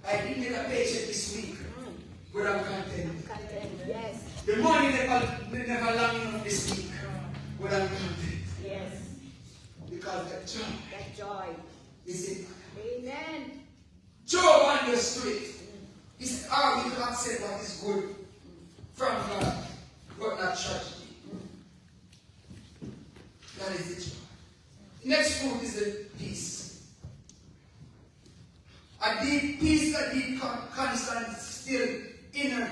I didn't get a paycheck this week, but I'm content. Content. Yes. The money never long enough this week, but I'm content. Yes. Because that joy That joy. is in. Amen. Job understood it. He said, we can accept what is good from God, but not tragedy. That is the joy. Next fruit is the peace. A deep peace, a deep constant, still inner.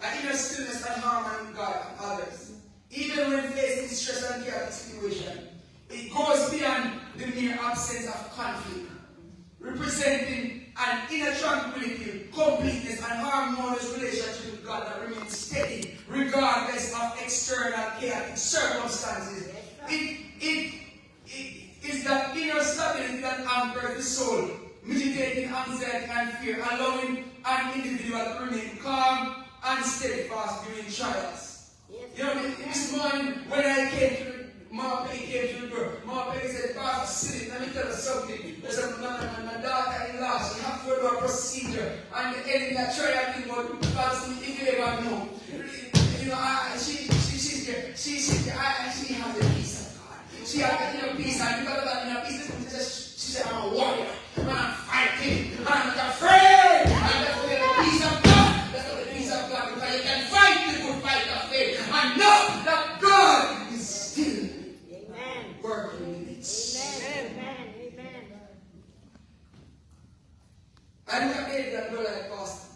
An inner stillness and harmony with God and others. Even when facing stress and chaotic situation, it goes beyond the mere absence of conflict, representing an inner tranquility, completeness, and harmonious relationship with God that remains steady regardless of external chaotic circumstances. It is that inner stability that anchors the soul, mitigating anxiety and fear, allowing an individual to remain calm and steadfast during trials. You know, this morning when I came to the door, Mama Peggy said, Pastor, sit, let me tell you something. There's my daughter-in-law, she has to go to a procedure, and the enemy that tried to think about, if you ever know, you know, she's there. She has the peace of God. She has the inner peace, and because of that inner peace, she said, I'm a warrior, I'm fighting, I'm not afraid, and that's where the peace of God, that's where the peace of God, because you can fight the good fight of faith, and know that God is still working in it. Amen. Amen. I look at David and Goliath, Pastor.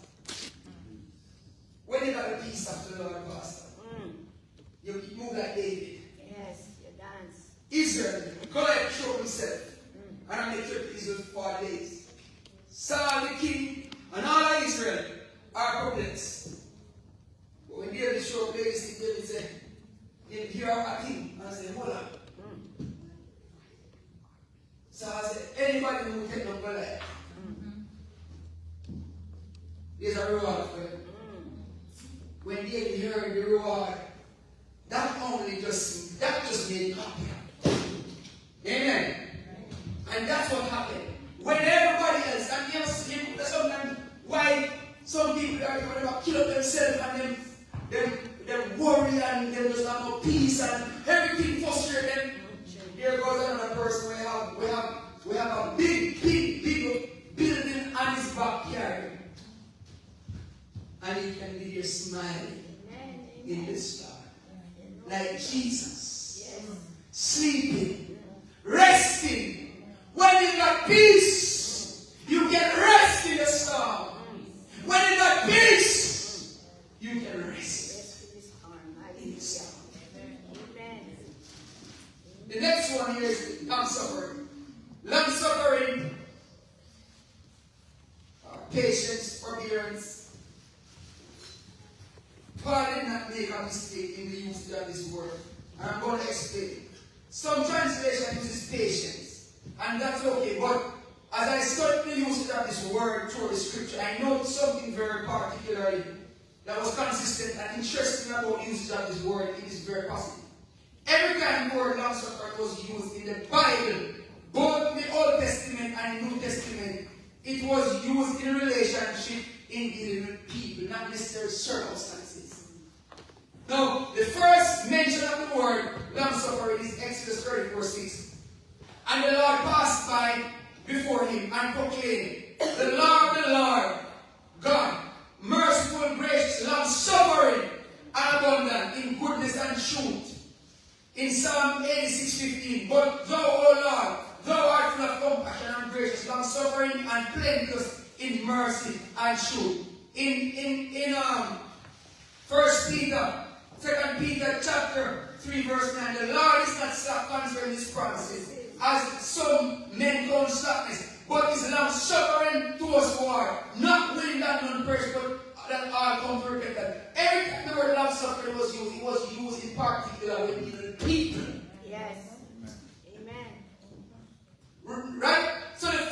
When you got the peace of the Lord, Pastor, you move like David. Yes, you dance. Israel, Goliath showed himself. And I made 30 Israel for 4 days. Saul the king and all of Israel are perplexed. But when David showed up, David said, here are a king. And I said, hold on. So I said, anybody who take no Goliath, there's a reward for him. When David heard the reward, that just made him happy. Amen. And that's what happened. When everybody else, and you know, sometimes why some people are going to kill up themselves and them worry and them just have no peace and everything frustrates them. Here goes another person we have a big building on his backyard. And he can be here smiling in the star. Like Jesus. Sleeping. Resting. When you got peace, you can rest in the storm. When you got peace, you can rest in the storm. The next one here is long suffering. Long suffering, patience, forbearance. Paul did not make a mistake in the use of this word. And I'm going to explain. Some translation uses patience, and that's okay. But as I studied the usage of this word through the scripture, I noticed something very particularly that was consistent and interesting about the usage of this word. It is very positive. Every time the word long suffering was used in the Bible, both the Old Testament and the New Testament, it was used in relationship in dealing with people, not necessarily circumstances. Now, the first mention of the word long suffering is Exodus 34:6. And the Lord passed by before him and proclaimed, the Lord, God, merciful, gracious, long suffering, and abundant in goodness and truth. In Psalm 86:15, but thou, O Lord, thou art full of compassion and gracious, long suffering and plenteous in mercy and truth. In 1 Peter, 2 Peter chapter 3 verse 9, the Lord is not slack concerning his promises, as some men count slackness, but is long suffering towards who are not willing that none perish, but that all come to repentance. Every time the word long suffering was used, it was used in particular with people. Yes. Amen. Right? So the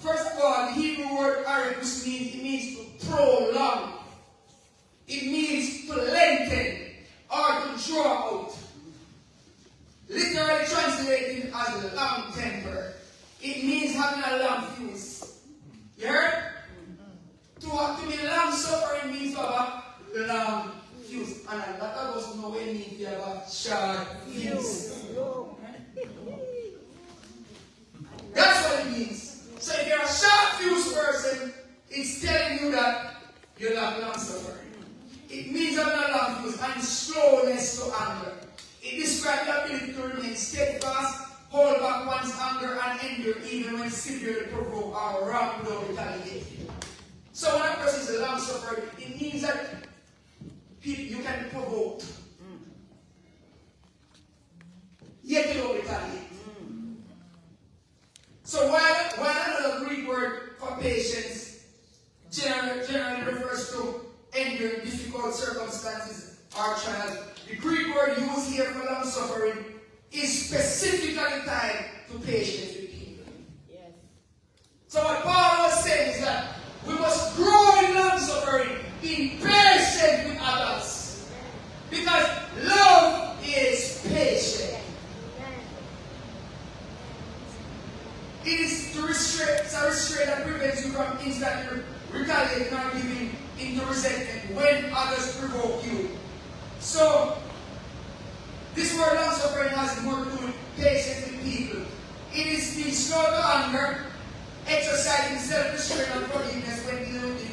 first of all, the Hebrew word aris means to prolong. It means to lengthen or to draw out. Literally translated as long temper. It means having a long fuse. You heard? You lack long suffering. It means having a long fuse and slowness to anger. It describes the ability to remain steadfast, hold back one's anger, and endure even when severely provoked or wronged without retaliating. So when a person is long suffering, it means that you can be provoked. Yet you don't retaliate. So while another Greek word for patience generally refers to enduring difficult circumstances or trials, the Greek word used here for long suffering is specifically tied to patience with people. Yes. So what Paul was saying is that we must grow in long suffering, being patient with others. Because love is patient. It is to restrain, it's a restraint that prevents you from instantly retaliating or giving into resentment when others provoke you. So, this word long suffering has more to do with patience with people. It is being slow to anger, exercising self-restraint and forgiveness when dealing with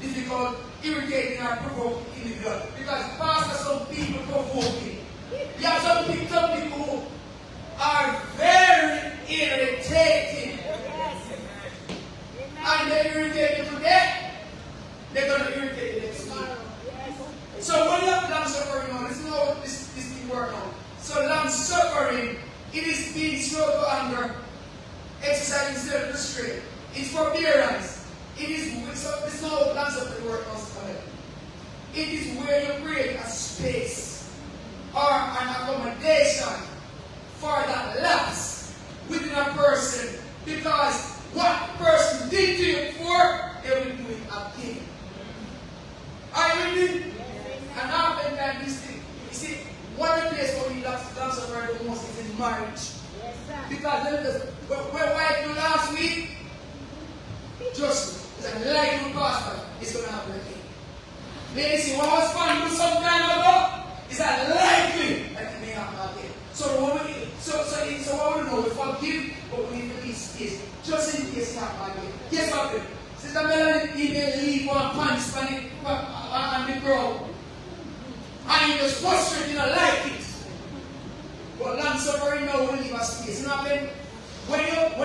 difficult, irritating, or provoking individuals. Because pastor, some people provoking. You have some people who are very irritating. And they're irritated today, they're going to irritate the next week. So when you have long suffering on, this is how this thing works out. So long suffering, it is being slow to anger, exercising self-restraint. It's forbearance. It is this is how long suffering works out. It is where you create a space or an accommodation for that lapse within a person, because what the person did to you before, they will do it again. Are you with me? And oftentimes this thing, you see, one of the places where we lapse suffering the most is in marriage. Because when wife do last week, just it's a likely pastor, it's going to happen again. Ladies, see, what was fun to do some time ago, it's unlikely that it may happen again. So what we know, we forgive, but we need to leave space, just in case it happens again. Guess what? Sister Melanie, he may leave one pants on the ground, and you just frustrated, you don't like it. But long suffering now will leave a space. You know what I mean? When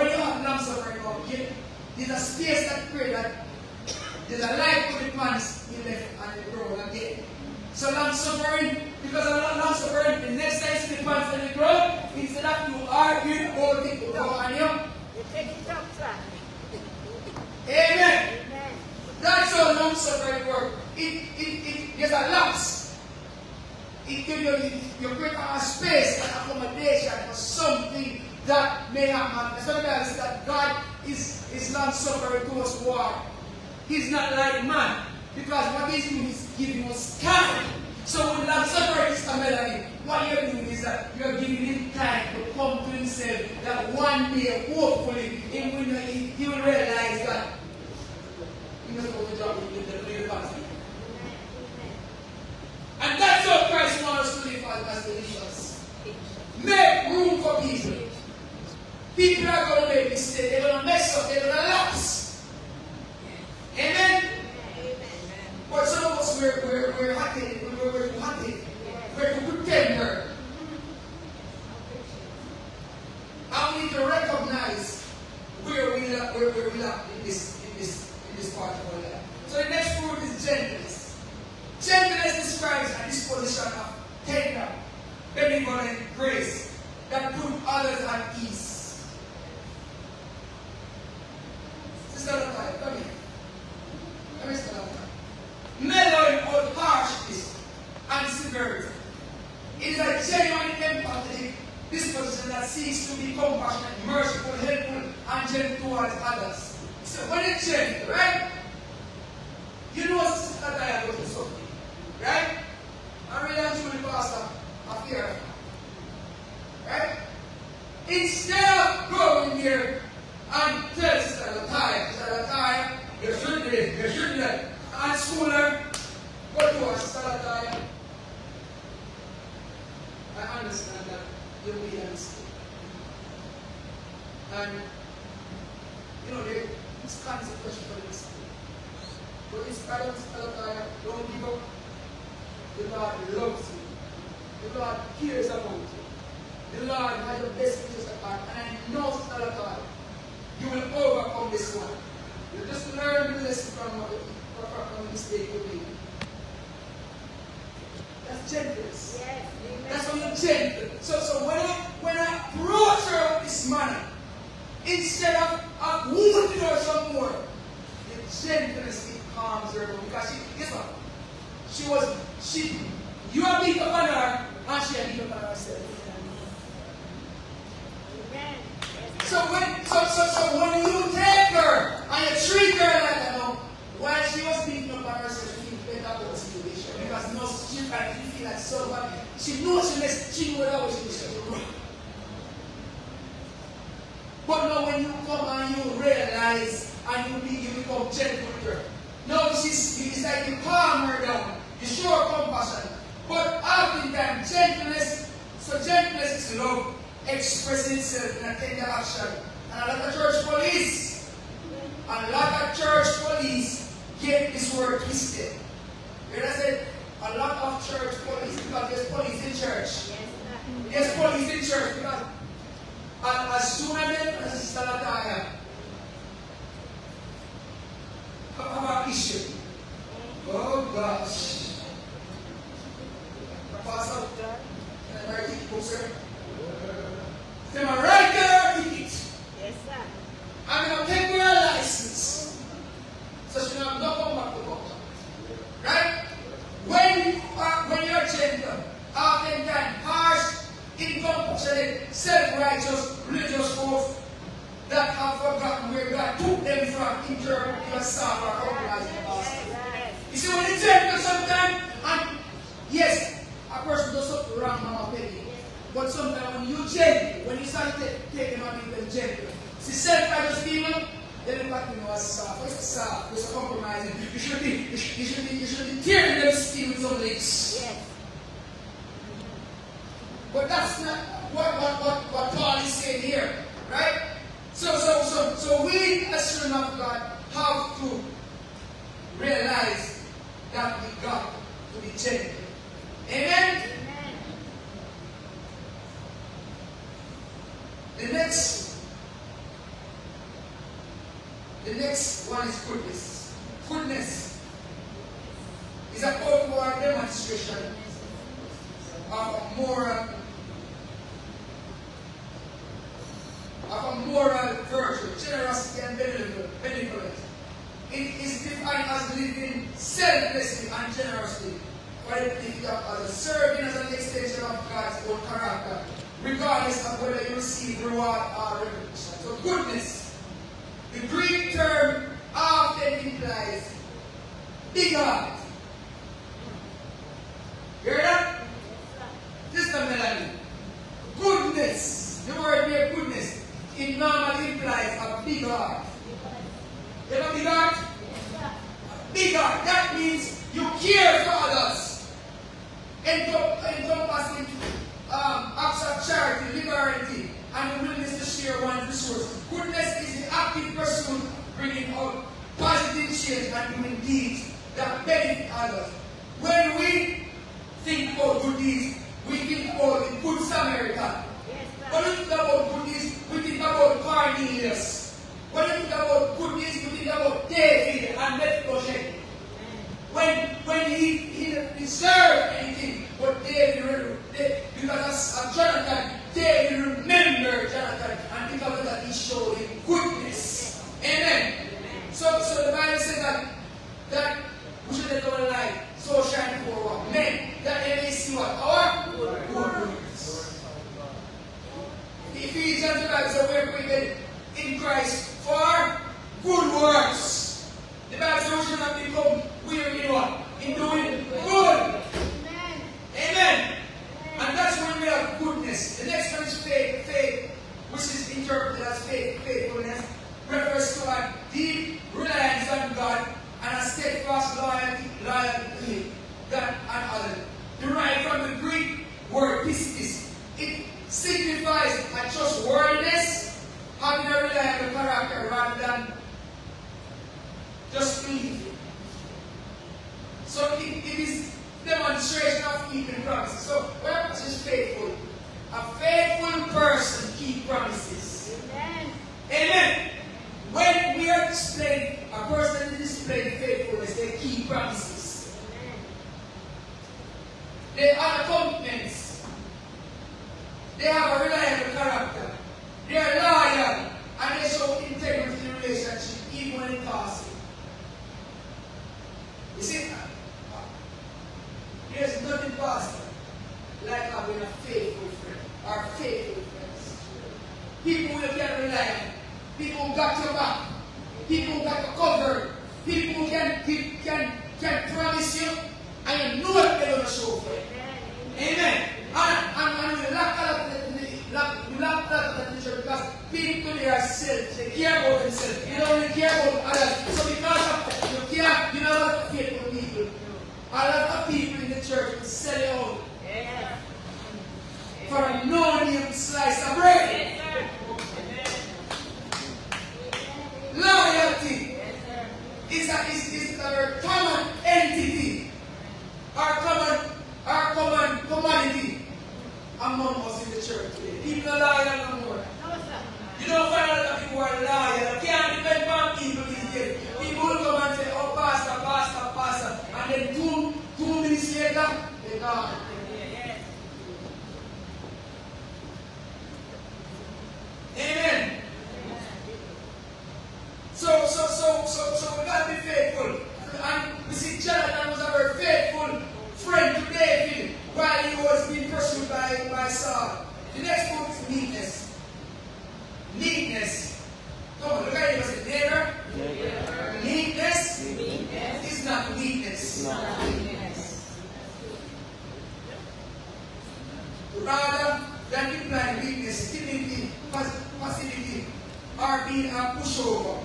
you have long suffering now, there's a space that creates that there's a light for the pants you left on the ground again. So long suffering, because of long suffering, the next time you see the pants on the ground, instead of you arguing about it on you, You take it up, sir. amen. Amen. That's how long suffering works. There's a lapse. It gives you create a space, an accommodation for something that may happen. Sometimes that God is long suffering towards war. He's not like man. Because what he's doing is giving us time. So with long suffering, Mr. Melanie, what you're doing is that you're giving him time to come to himself, that one day, hopefully, he will realize that he doesn't go to job with the little party. And that's how Christ wants us to live as believers. Make room for people. People are going to make mistakes, they're going to mess up, they're going to lapse. Amen? But some of us, we're happy, we're too pretender. And we need to recognize where we lack in this part of our life. So the next word is gentleness. Gentleness describes a disposition of tender, benevolent grace that put others at ease. Sister Latai, come here. Come here, Sister Latai. Mellowing out harshness and severity. It is a genuine empathetic disposition that seeks to be compassionate, merciful, helpful, and gentle towards others. So when it's gentle, right? You know Sister Latai goes to something, right? I really am truly pastor of fear. Right? Instead of going here and tell Sister Latai, you should do this, you should do that. And schooler, go to us, Sister Latai. I understand that you made a mistake. And, you know, it's consequential for the mistake. But in spite of Talataya, don't give up. The Lord loves you. The Lord cares about you. The Lord has your best interest at heart. And I know, Talataya, you will overcome this one. You just learn the lesson from the mistake you made. That's gentleness. Yes. That's how you're gentle. So when I approach her with this manner, instead of wounding her some more, the gentleness it calms her down. Because guess what? You are beat up on her, and she had beat up on herself. Amen. So when you take her and you treat her like that now, while she was beating up on herself, she felt better about the situation. Because now she can feel like so bad. She knows she knows how she was wrong. But now when you come and you realize and you become gentle with her, now it's like you calm her down. You show her compassion. But oftentimes gentleness is love expressing itself in a tender action. And a lot of church police get this word twisted. You know what I said? A lot of church police, because there's police in church. There's police in church because as soon as Sister Lataya have an issue, oh gosh. Pastor, can I write it closer? Say my right there ticket. Yes, sir. I'm going to take her license. So she will not come back to court. Right? When you're gentle, oftentimes harsh, incompassionate, self-righteous, religious folks that have forgotten where God took them from in terms of your soul or organizing the gospel. You see, when it's gentle sometimes, and yes, a person does something wrong, Mama Peggy. But sometimes when you're gentle, when you start taking on people gentle, see, self-righteous people, they look at you as soft. It's soft, it's compromising. You should be tearing them skin with some lips. Yes. But that's not what Paul is saying here, right? So we as children of God have to realize that we got to be gentle. Amen? Amen. The next one is goodness. Goodness is an outward demonstration of a moral virtue, generosity and benevolence. It is defined as living selflessly and generously for the benefit of others, serving as an extension of God's own character, regardless of whether you receive reward or recognition. So goodness, the Greek term often implies big heart. Hear that? Sister Melanie. Goodness, the word here, goodness, it normally implies a big heart. You have a big heart? Big heart. That means you care for others. Encompassing acts of charity, liberality, and the willingness to share one's resources. Goodness is the active pursuit bringing out positive change and doing deeds that benefit others. When we think about good deeds, we think about the Good Samaritan. Yes, sir. When we think about good deeds, we think about Cornelius. When we think about good deeds, we think about David and Mephibosheth. When he deserved anything, but David, because of Jonathan, David remembered Jonathan, and because of that he showed him goodness. Amen. So the Bible says that we should let our light so shine before men, that they may see what? Our good works. The Ephesians, the Bible says we're created in Christ for it is demonstration of keeping promises. So, when a person is faithful, a faithful person keeps promises. Amen. Amen. When we are displaying, a person that is displaying faithfulness, they keep promises. Amen. They are commitments. They have a reliable character. They are loyal. And they show integrity in relationship, even when it costs you. You see, there's nothing faster like having a faithful friend or faithful friends. People who you can rely on. People who got your back. People who got your cover. People who can promise you and you know what they're going to show for you. Amen. And we lack a lot of that in the church because people today are selfish. They care about themselves. They don't really care about others. So because of you care, you know what faithful people. A lot of people in the church will sell you out for a no-name slice of bread. Loyalty is a very common entity, our common commodity among us in the church today. People are loyal no more. You don't find a lot of people who are loyal. You can't depend on people these days. People will come and say, oh, pastor, and then two minutes later, they're gone. Amen. So we got to be faithful. And we see Jonathan was a very faithful friend to David while he was being pursued by Saul. The next book is meekness. Meekness. Come on, look at it. Was it neighbor? Meekness is not weakness. Rather than implying weakness, timidity, passivity, or being a pushover.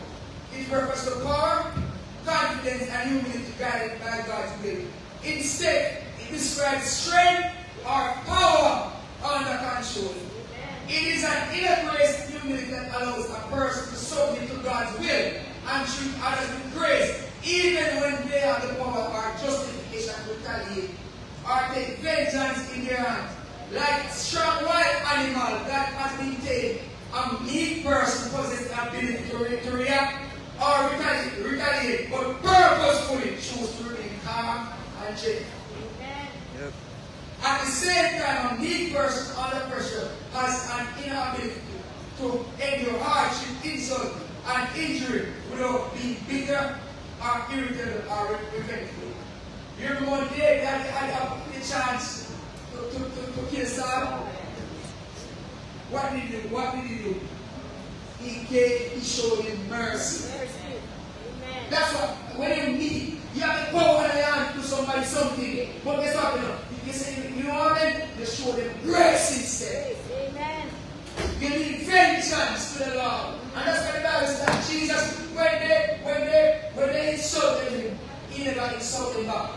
It refers to power, confidence, and humility guided by God's will. Instead, it describes strength or power under control. It is an inner grace humility that allows a person to submit to God's will and treat others with grace, even when they have the power or justification to retaliate or take vengeance in their hands. Like a strong wild animal that has been tamed, a meek person possesses the ability to react or retaliate, but purposefully choose to remain calm and gentle. Yep. At the same time, a meek person under pressure has an inability to endure hardship, insult, and injury without being bitter or irritable or revengeful. You remember one day that he had the chance to kill Saul? What did he do? He showed him mercy. That's what, when you meet, you have the power in your hand to do somebody something. But guess what? You say, you know what I mean? You show them grace instead. Amen. You need vengeance to the Lord. And that's what the Bible says that Jesus, when they insulted him, he never insulted back.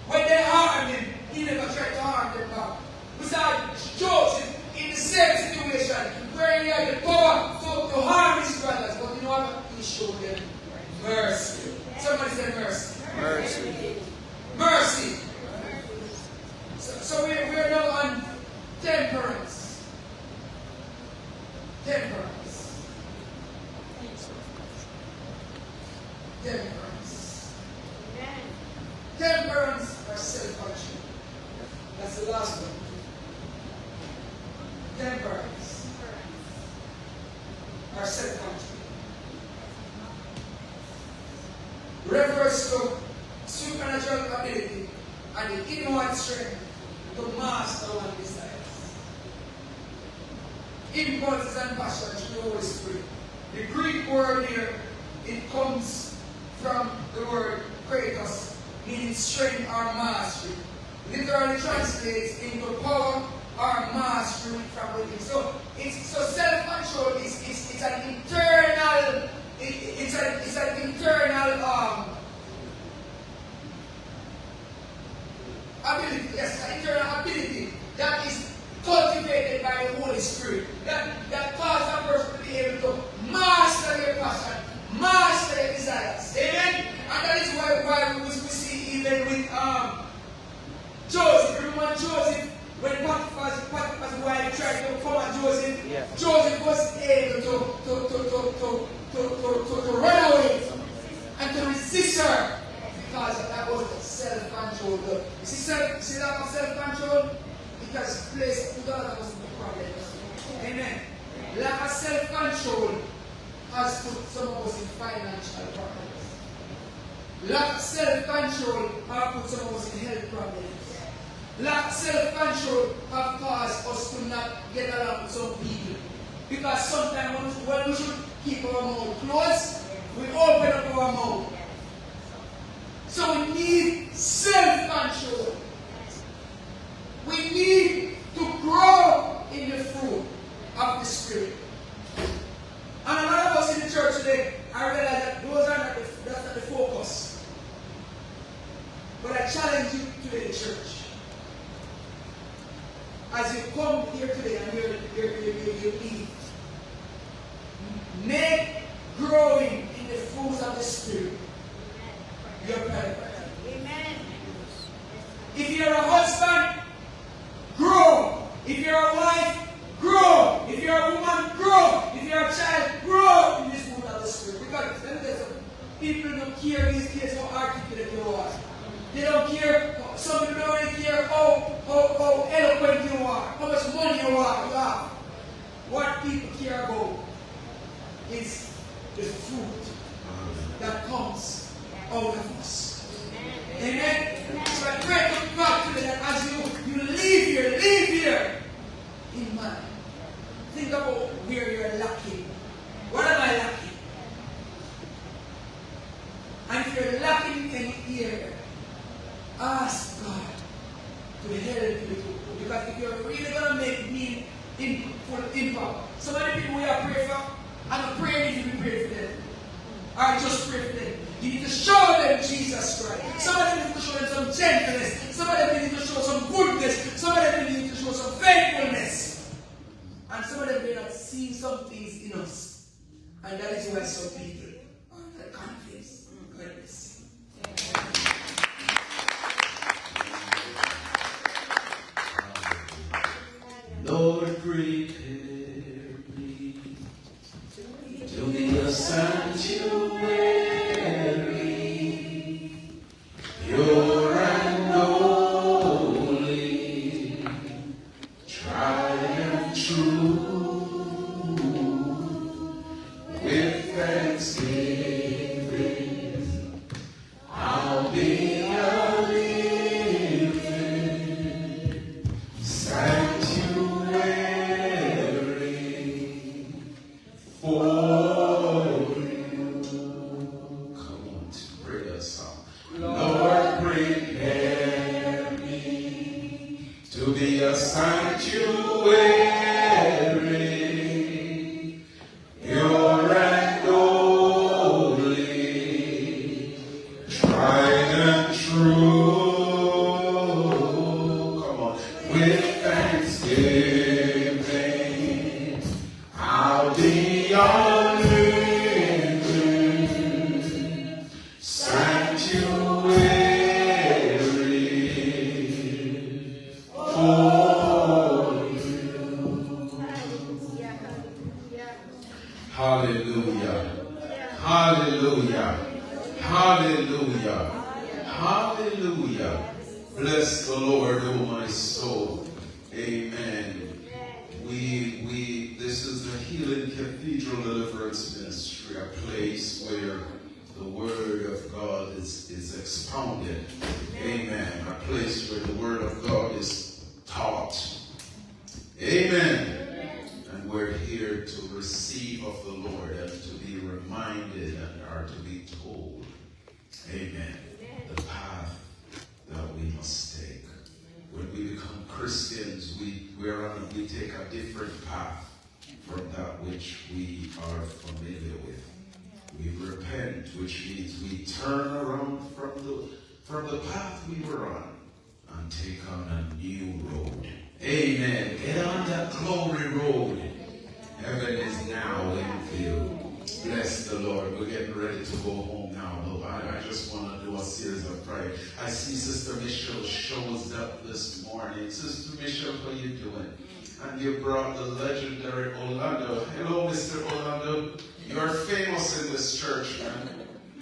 When they harmed him, he never tried to harm them back. Besides, Joseph, in the same situation, where he had the power to harm his brothers, but you know what? He showed them mercy. Somebody say mercy. Mercy. Mercy. So we're now on temperance. Temperance. Temperance. Temperance or self-control. That's the last one. Temperance or self-control. Refers to supernatural ability and the inward strength to master one's desires. Impulses and passions through the Holy Spirit. The Greek word here, it comes from the word kratos, meaning strength or mastery. Literally translates into power or mastery from within. So self-control is an internal ability. Yes, an internal ability that is cultivated by the Holy Spirit. That causes a person to be able to master their passion, master their desires. Amen? And that is why we see self-control. You see lack of self-control? It has placed put all of us in the problem. Amen. Lack of self-control has put some of us in financial problems. Lack of self-control has put some of us in health problems. Lack of self-control has caused us to not get along with some people. Because sometimes when we should keep our mouth closed, we open up our mouth. So we need self-control. We need to grow in the fruit of the Spirit. And a lot of us in the church today, I realize that that's not the focus. But I challenge you today, church. As you come here today and you leave, make growing in the fruits of the Spirit your priority. Amen. If you're a husband, grow. If you're a wife, grow. If you're a woman, grow. If you're a child, grow in this fruit of the Spirit. Because let me tell you something. People don't care these days how articulate you are. They don't care. Some people don't really care how eloquent you are, how much money you have. What people care about is the fruit that comes out of us. Amen. So I pray to God today that as you leave here in mind, think about where you're lacking. What am I lacking? And if you're lacking in any area, ask God to help you. Because if you're really going to make meaningful impact, so many people we are praying for, I'm not praying if you pray for them. I just pray for them. You need to show them Jesus Christ. Some of them need to show them some gentleness. Some of them need to show some goodness. Some of them need to show some faithfulness. And some of them may not see some things in us. And that is why some people are not convinced. God bless you. Lord, prepare me to be a sanctuary, pure and holy, tried and true, with thanksgiving, I'll be a living sanctuary for you. Come on, pray a song. Lord, prepare me to be a sanctuary, pure and holy, tried and true. Come on, with thanksgiving, I'll be your living sanctuary for Hallelujah. Hallelujah. Hallelujah. Hallelujah. Bless the Lord, O my soul. Amen. This is the Healing Cathedral Deliverance Ministry, a place where the Word of God is expounded. Amen. A place where the Word of God is taught. Amen. And we're here to receive of the Lord and to be reminded and are to be told. Amen. The path that we must take. When we become Christians, we take a different path from that which we are familiar with. We repent, which means we turn around from the path we were on and take on a new road. Amen. Get on that glory road. Heaven is now in view. Bless the Lord. We're getting ready to go home now. Look, I just want to do a series of prayer. I see Sister Michelle shows up this morning. Sister Michelle, how you doing? And you brought the legendary Orlando. Hello, Mr. Orlando. You're famous in this church, man.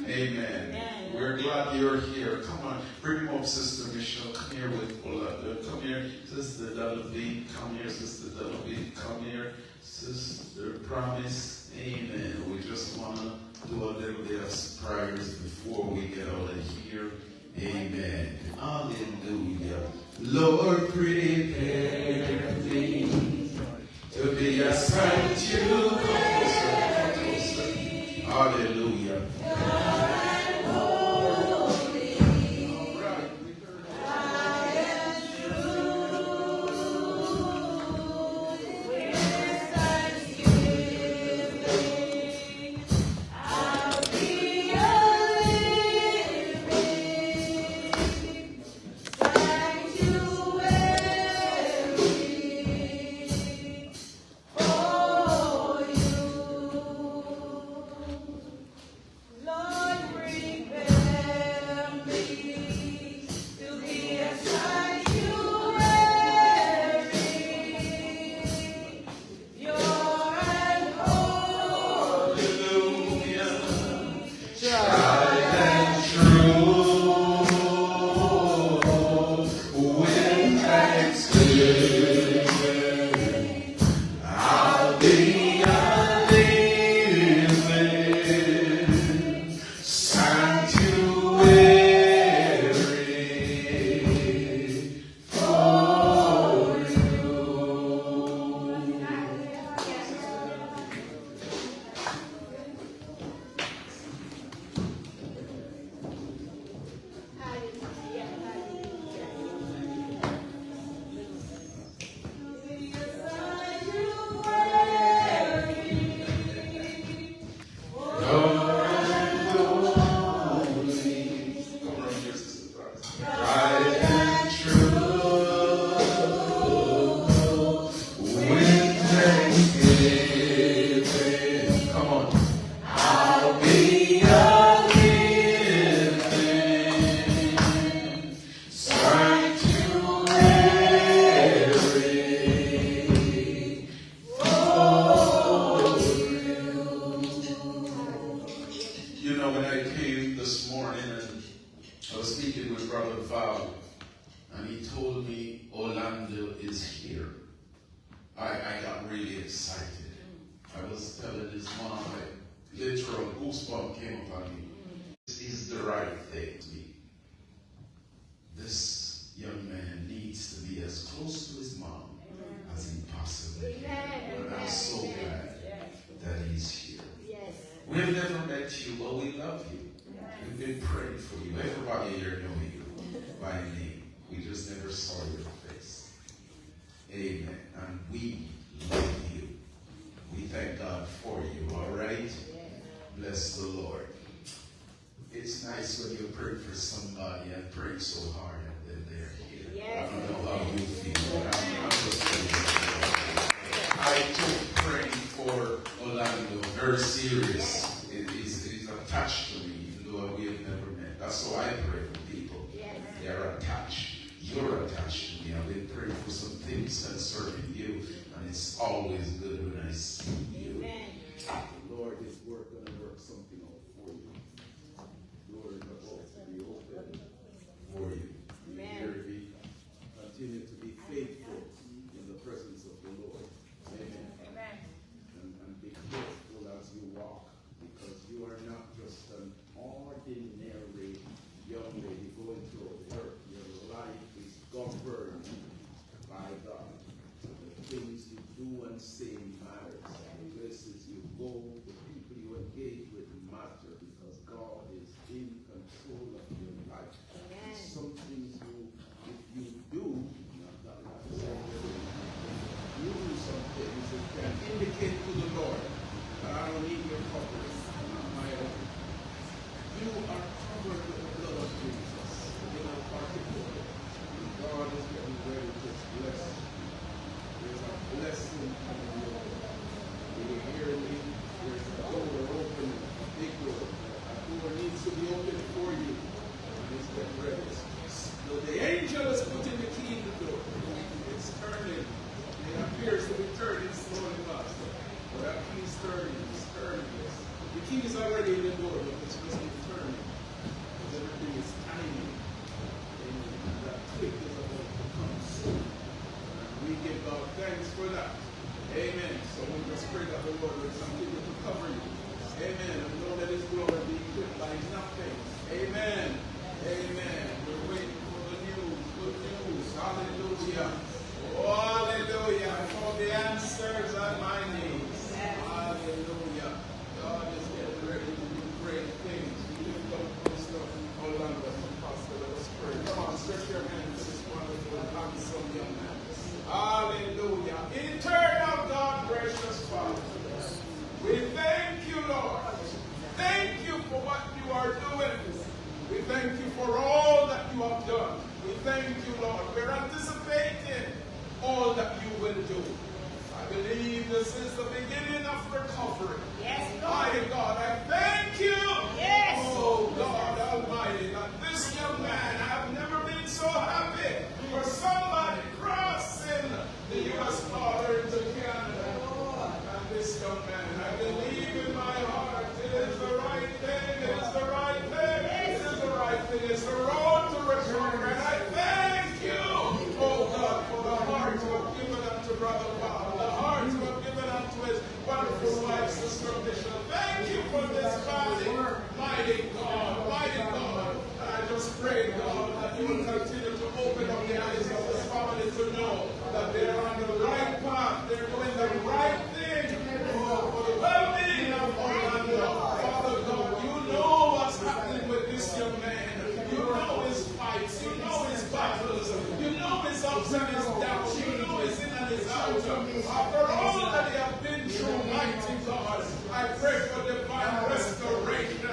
Amen. We're glad you're here. Come on, bring him up, Sister Michelle. Come here with Ola. Come here, Sister Delaby. Come here, Sister Delaby. Come here, Sister Promise. Amen. We just want to do a little bit of prayers before we get out of here. Amen. Hallelujah. Lord, prepare me to be a sanctuary. Hallelujah. You know, when I came this morning and I was speaking with Brother Val, and he told me Orlando is here, I got really excited. I was telling his mom, literal goosebump came upon me. This is the right thing to me. This young man needs to be as close to his mom as he possibly can. And I'm so glad that he's here. We've never met you, but we love you. We've been praying for you. Everybody here know you by name. We just never saw your face. Amen. And we love you. We thank God for you, all right? Bless the Lord. It's nice when you pray for somebody and pray so hard and then they're here. I don't know how you feel, but I'm just telling you. I took praying for Orlando very serious. He's attached to me, even though we have never met. That's how I pray for people. They're attached. You're attached to me. I've been praying for some things concerning you, and it's always good when I see you. The Lord is going to work something out for you. Lord, the doors to be open for you. Continue to be faithful in the presence of the Lord. Amen. And be careful as you walk, because you are not just an ordinary young lady going through earth. Your life is governed by God. The things you do and say matters. the door, but it's just eternal. Because everything is timing. Amen. And that quick is about to come soon. And we give God thanks for that. Amen. So we just pray that the Lord will continue to cover you. Amen. And know that His glory be equipped by nothing. Amen. Amen. We're waiting for the news. Good news. Hallelujah. Oh, hallelujah. For the answers on my needs. Hallelujah. God is getting ready to do great things. We lift up Mr. Orlando from Pastor. Let us pray. Come on, stretch your hands to this wonderful, handsome young man. Hallelujah. Eternal God, gracious Father. We thank you, Lord. Thank you for what you are doing. We thank you for all that you have done. We thank you, Lord. We're anticipating all that you will do. I believe this is the beginning of recovery. Yes, Lord. Mighty God, I thank you. Yes. Oh, God Almighty, that this young man, I have never been so happy for somebody crossing the U.S. border into Canada. And this young man, I believe in my heart, it is the right thing, it is the right thing, it is the right thing, it's the road to recovery. And I thank you, oh God, for the heart you have given unto Brother Bob, the heart you have given unto his wonderful wife, Sister Bishop. Thank you for this body, mighty God, mighty God. And I just pray, God, that you will continue to open up the eyes of this family to know that they're on the right path, they're doing the right thing. Oh, for the well-being of Orlando. Father God, you know what's happening with this young man. You know his fights, you know his battles, you know his ups and his downs, you know his in and his out. After all that he has been through, mighty God, I pray for divine restoration.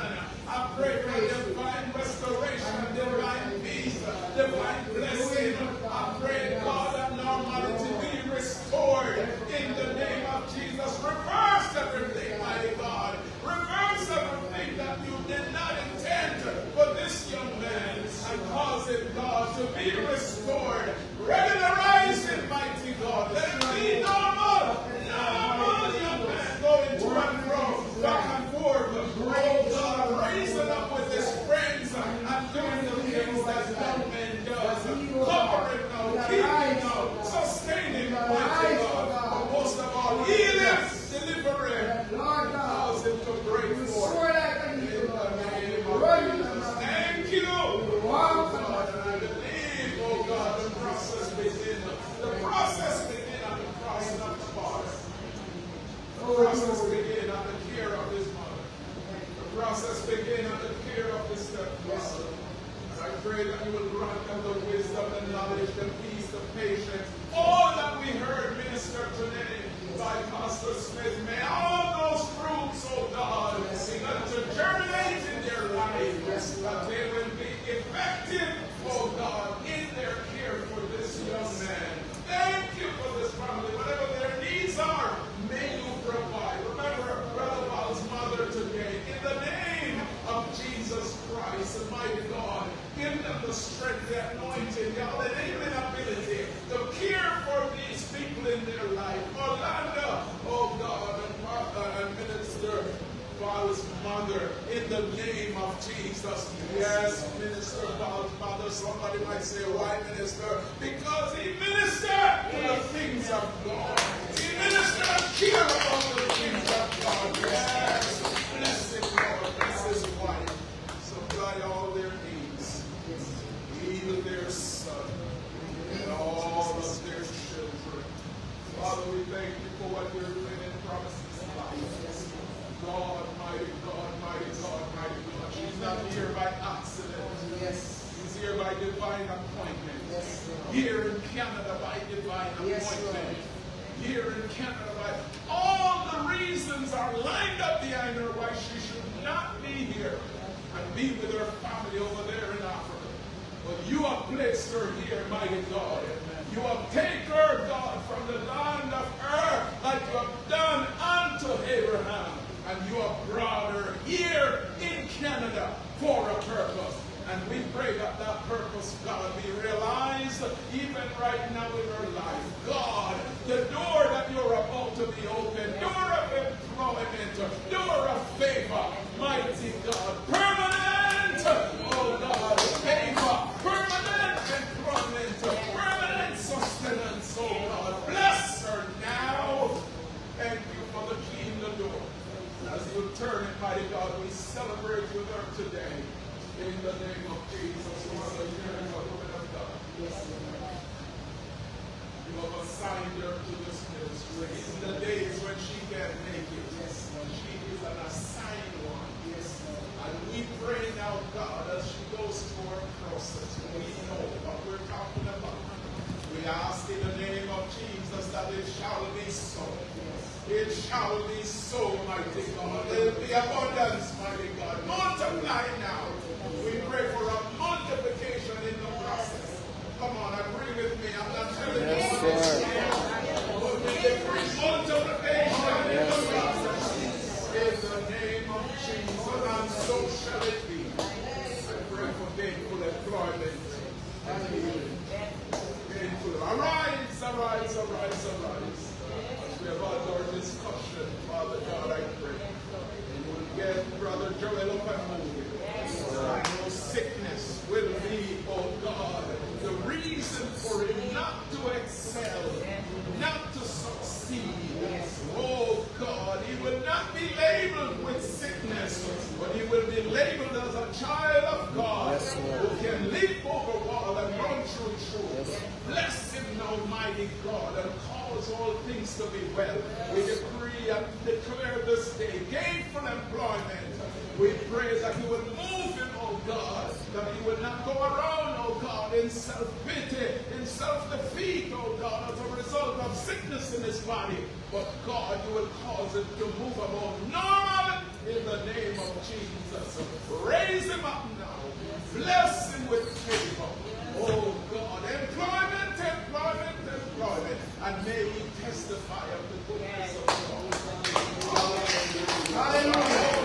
I pray for divine restoration, divine peace, divine blessing. I pray, God, that normality be restored in the name of Jesus. Reverse everything, mighty God. Reverse everything that you did not intend for this young man and cause it, God, to be restored. Regularize it, mighty God. Let it be normal. Normal, young man, going to and fro, back and forth. Oh, God, raising up with his friends and doing the things that young man does. Cover him now, keep him now, sustain him, mighty God. But most of all, heal him, deliver him, cause him to break forth. In the name of Jesus. Thank you. Oh, God, and I believe, oh God, the process begin. The process begin at the crossing of the Father. The process begin at the care of his mother. The process begin at the care of his stepfather. And I pray that you will grant them the wisdom, the knowledge, the peace, the patience, all that we heard minister today by Pastor Smith. May all those fruits, oh God, begin to germinate in their lives, that they will be effective, oh God, in their care for this young man. Thank you for this family. Whatever their needs are, may you provide. Remember Brother Paul's mother today. In the name of Jesus Christ, Almighty God, give them the strength, the anointing, the enabling ability to care for these people in their life. Orlando, oh God, and Minister Paul's mother, in the name of Jesus. Yes, Minister Paul's mother. Somebody might say, why minister? Because he ministered to the things of God. He ministered and cared about the things of God. Yes, bless him, Lord. Bless his wife. Supply all their needs. Heal their son and all of their children. Father, we thank you for what you're doing in Promise's life. God, mighty God, mighty God, mighty God. She's not here by accident. Yes. She's here by divine appointment. Yes, Lord. Here in Canada by divine Yes, appointment. Lord. Here in Canada by all the reasons are lined up behind her why she should not be here and be with her family over there in Africa. But you have placed her here, mighty God. You have taken her, God, from the land of Ur, like you have done unto Abraham. And you have brought her here in Canada for a purpose. And we pray that that purpose, God, be realized even right now in her life. God, the door that you're about to be open, door of employment, door of favor, mighty her today. In the name of Jesus, Father, hear the woman of God. You have assigned her to this ministry. In the days when she can't make it, she is an assigned one. And we pray now, God, as she goes through her process, we know what we're talking about. We ask in the name of Jesus that it shall be so. It shall be so, mighty God. There will be abundance, mighty God. Multiply now. We pray for a multiplication in the process. Come on, agree with me. I'm not telling you what this is. But we decree multiplication in the process. In the name of Jesus, and so shall it be. I pray for gainful employment and healing. Arise, arise, arise, arise. As we have had our discussion, Father God, I pray. You will get Brother Joel up and moving. No sickness will be, oh God, the reason for him not to excel, not to succeed. Oh God, he will not be labeled with sickness, but he will be labeled as a child of God who can leap over wall and run through truth. Bless him now, mighty God, and cause all things to be well. We decree and declare this day gainful employment. We pray that you will move him, oh God, that he will not go around, oh God, in self-pity, in self-defeat, oh God, as a result of sickness in his body. But God, you will cause it to move about normal in the name of Jesus. Raise him up now. Bless him with favor. Oh God, employment, employment, employment. And may he testify of the goodness of God. Hallelujah.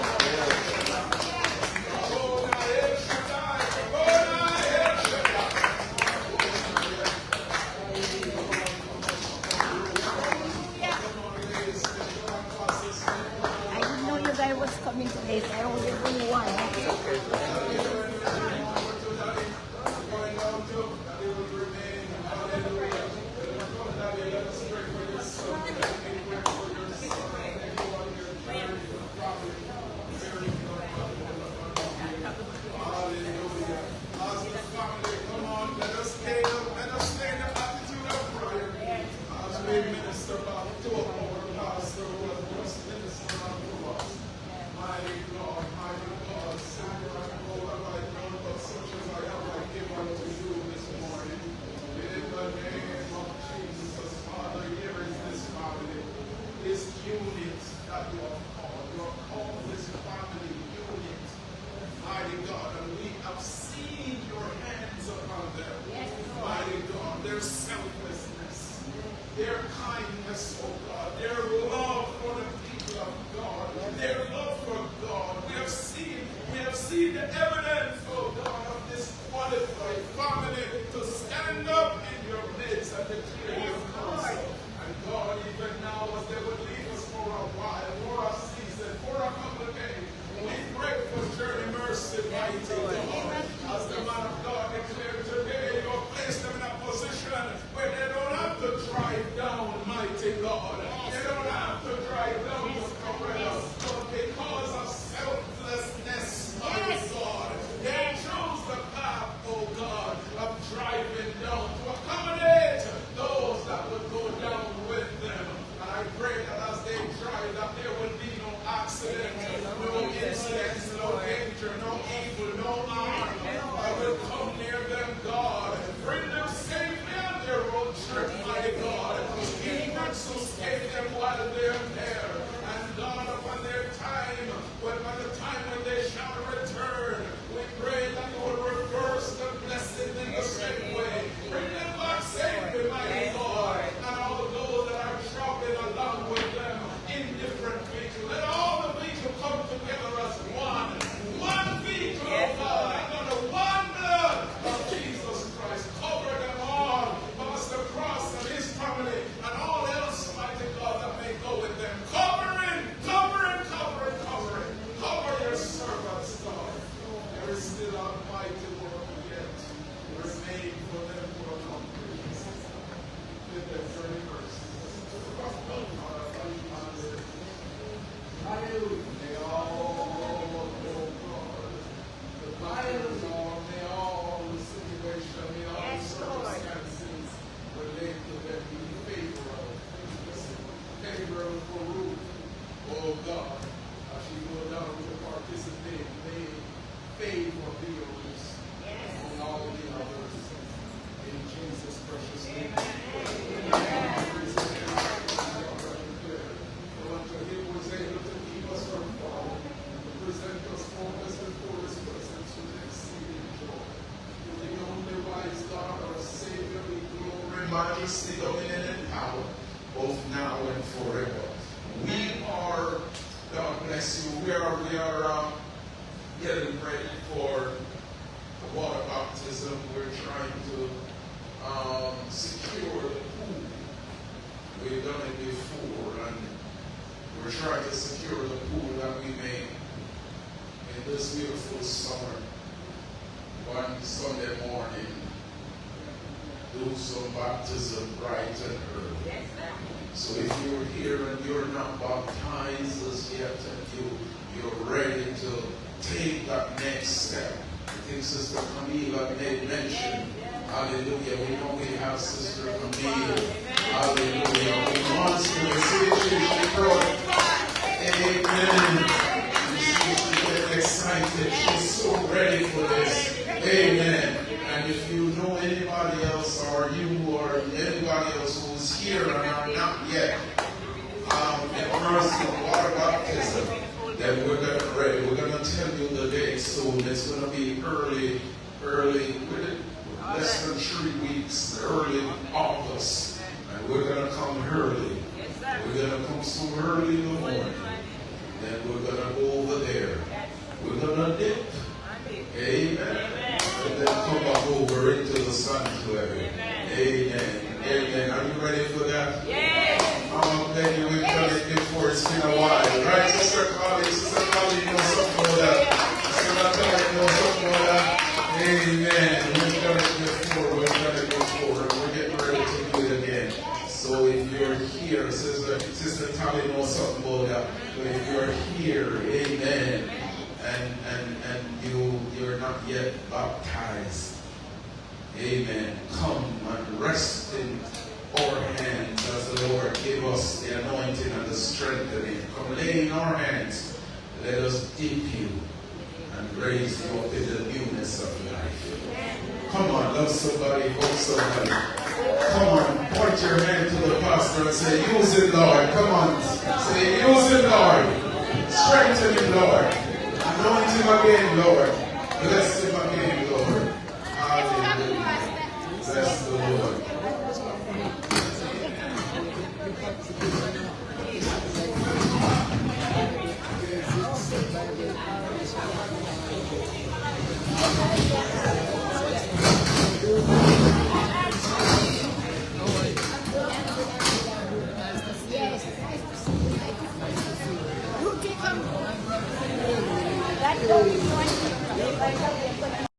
I didn't know you guys was coming today, so I only bring one. Their kindness, oh God, their love for the people of God, their love for God. We have seen the evidence, oh God, of this qualified family to stand up in your midst and declare your counsel. And God, even now, as they would leave us for a while, for a season, for a couple of days, we pray for journey mercy, mighty God. As the man of God declared today, you have placed them in a position where they don't have to drive down, mighty God. They don't have to drive down to Corella, but because of selflessness, mighty God, they chose the path, oh God, majesty, dominion, and power, both now and forever. We are, God bless you, we are getting ready for the water baptism. We're trying to secure the pool. We've done it before, and we're trying to secure the pool that we made in this beautiful summer. One Sunday morning, do some baptism bright and early. So if you're here and you're not baptized as yet, and you're ready to take that next step, I think Sister Camila made mention. Hallelujah. We know we have Sister Camila. Hallelujah. We want to see she brought. Amen. She's getting excited. She's so ready for this. Amen. And if you know anybody else, or you or anybody else who's here and are not yet immersed in water baptism, then we're going to ready. We're going to tell you the date soon. It's going to be early, less than 3 weeks, early August. And we're going to come early. We're going to come so early in the morning. Then we're going to go over there. We're going to dip. Amen. And then come back over into the sanctuary. Amen. Amen. Are you ready for that? Yes. Maybe we've done it before. It's been a while. Right, Sister Carly? Sister Carly, you know something about that. Sister Natalia, you know something about that. Amen. We've done it before. We've done it before. And we're getting ready to do it again. So if you're here, Sister Tally knows something about that. But if you're here, amen, and you're not yet baptized, amen, come and rest in our hands as the Lord give us the anointing and the strengthening. Come lay in our hands. Let us dip you and raise you up in the newness of life. Come on, love somebody, hold somebody. Come on, point your hand to the pastor and say, use him, Lord. Come on, say, use him, Lord. Strengthen him, Lord. Anoint him again, Lord. Bless him again, Lord. Hallelujah. Bless the Lord. That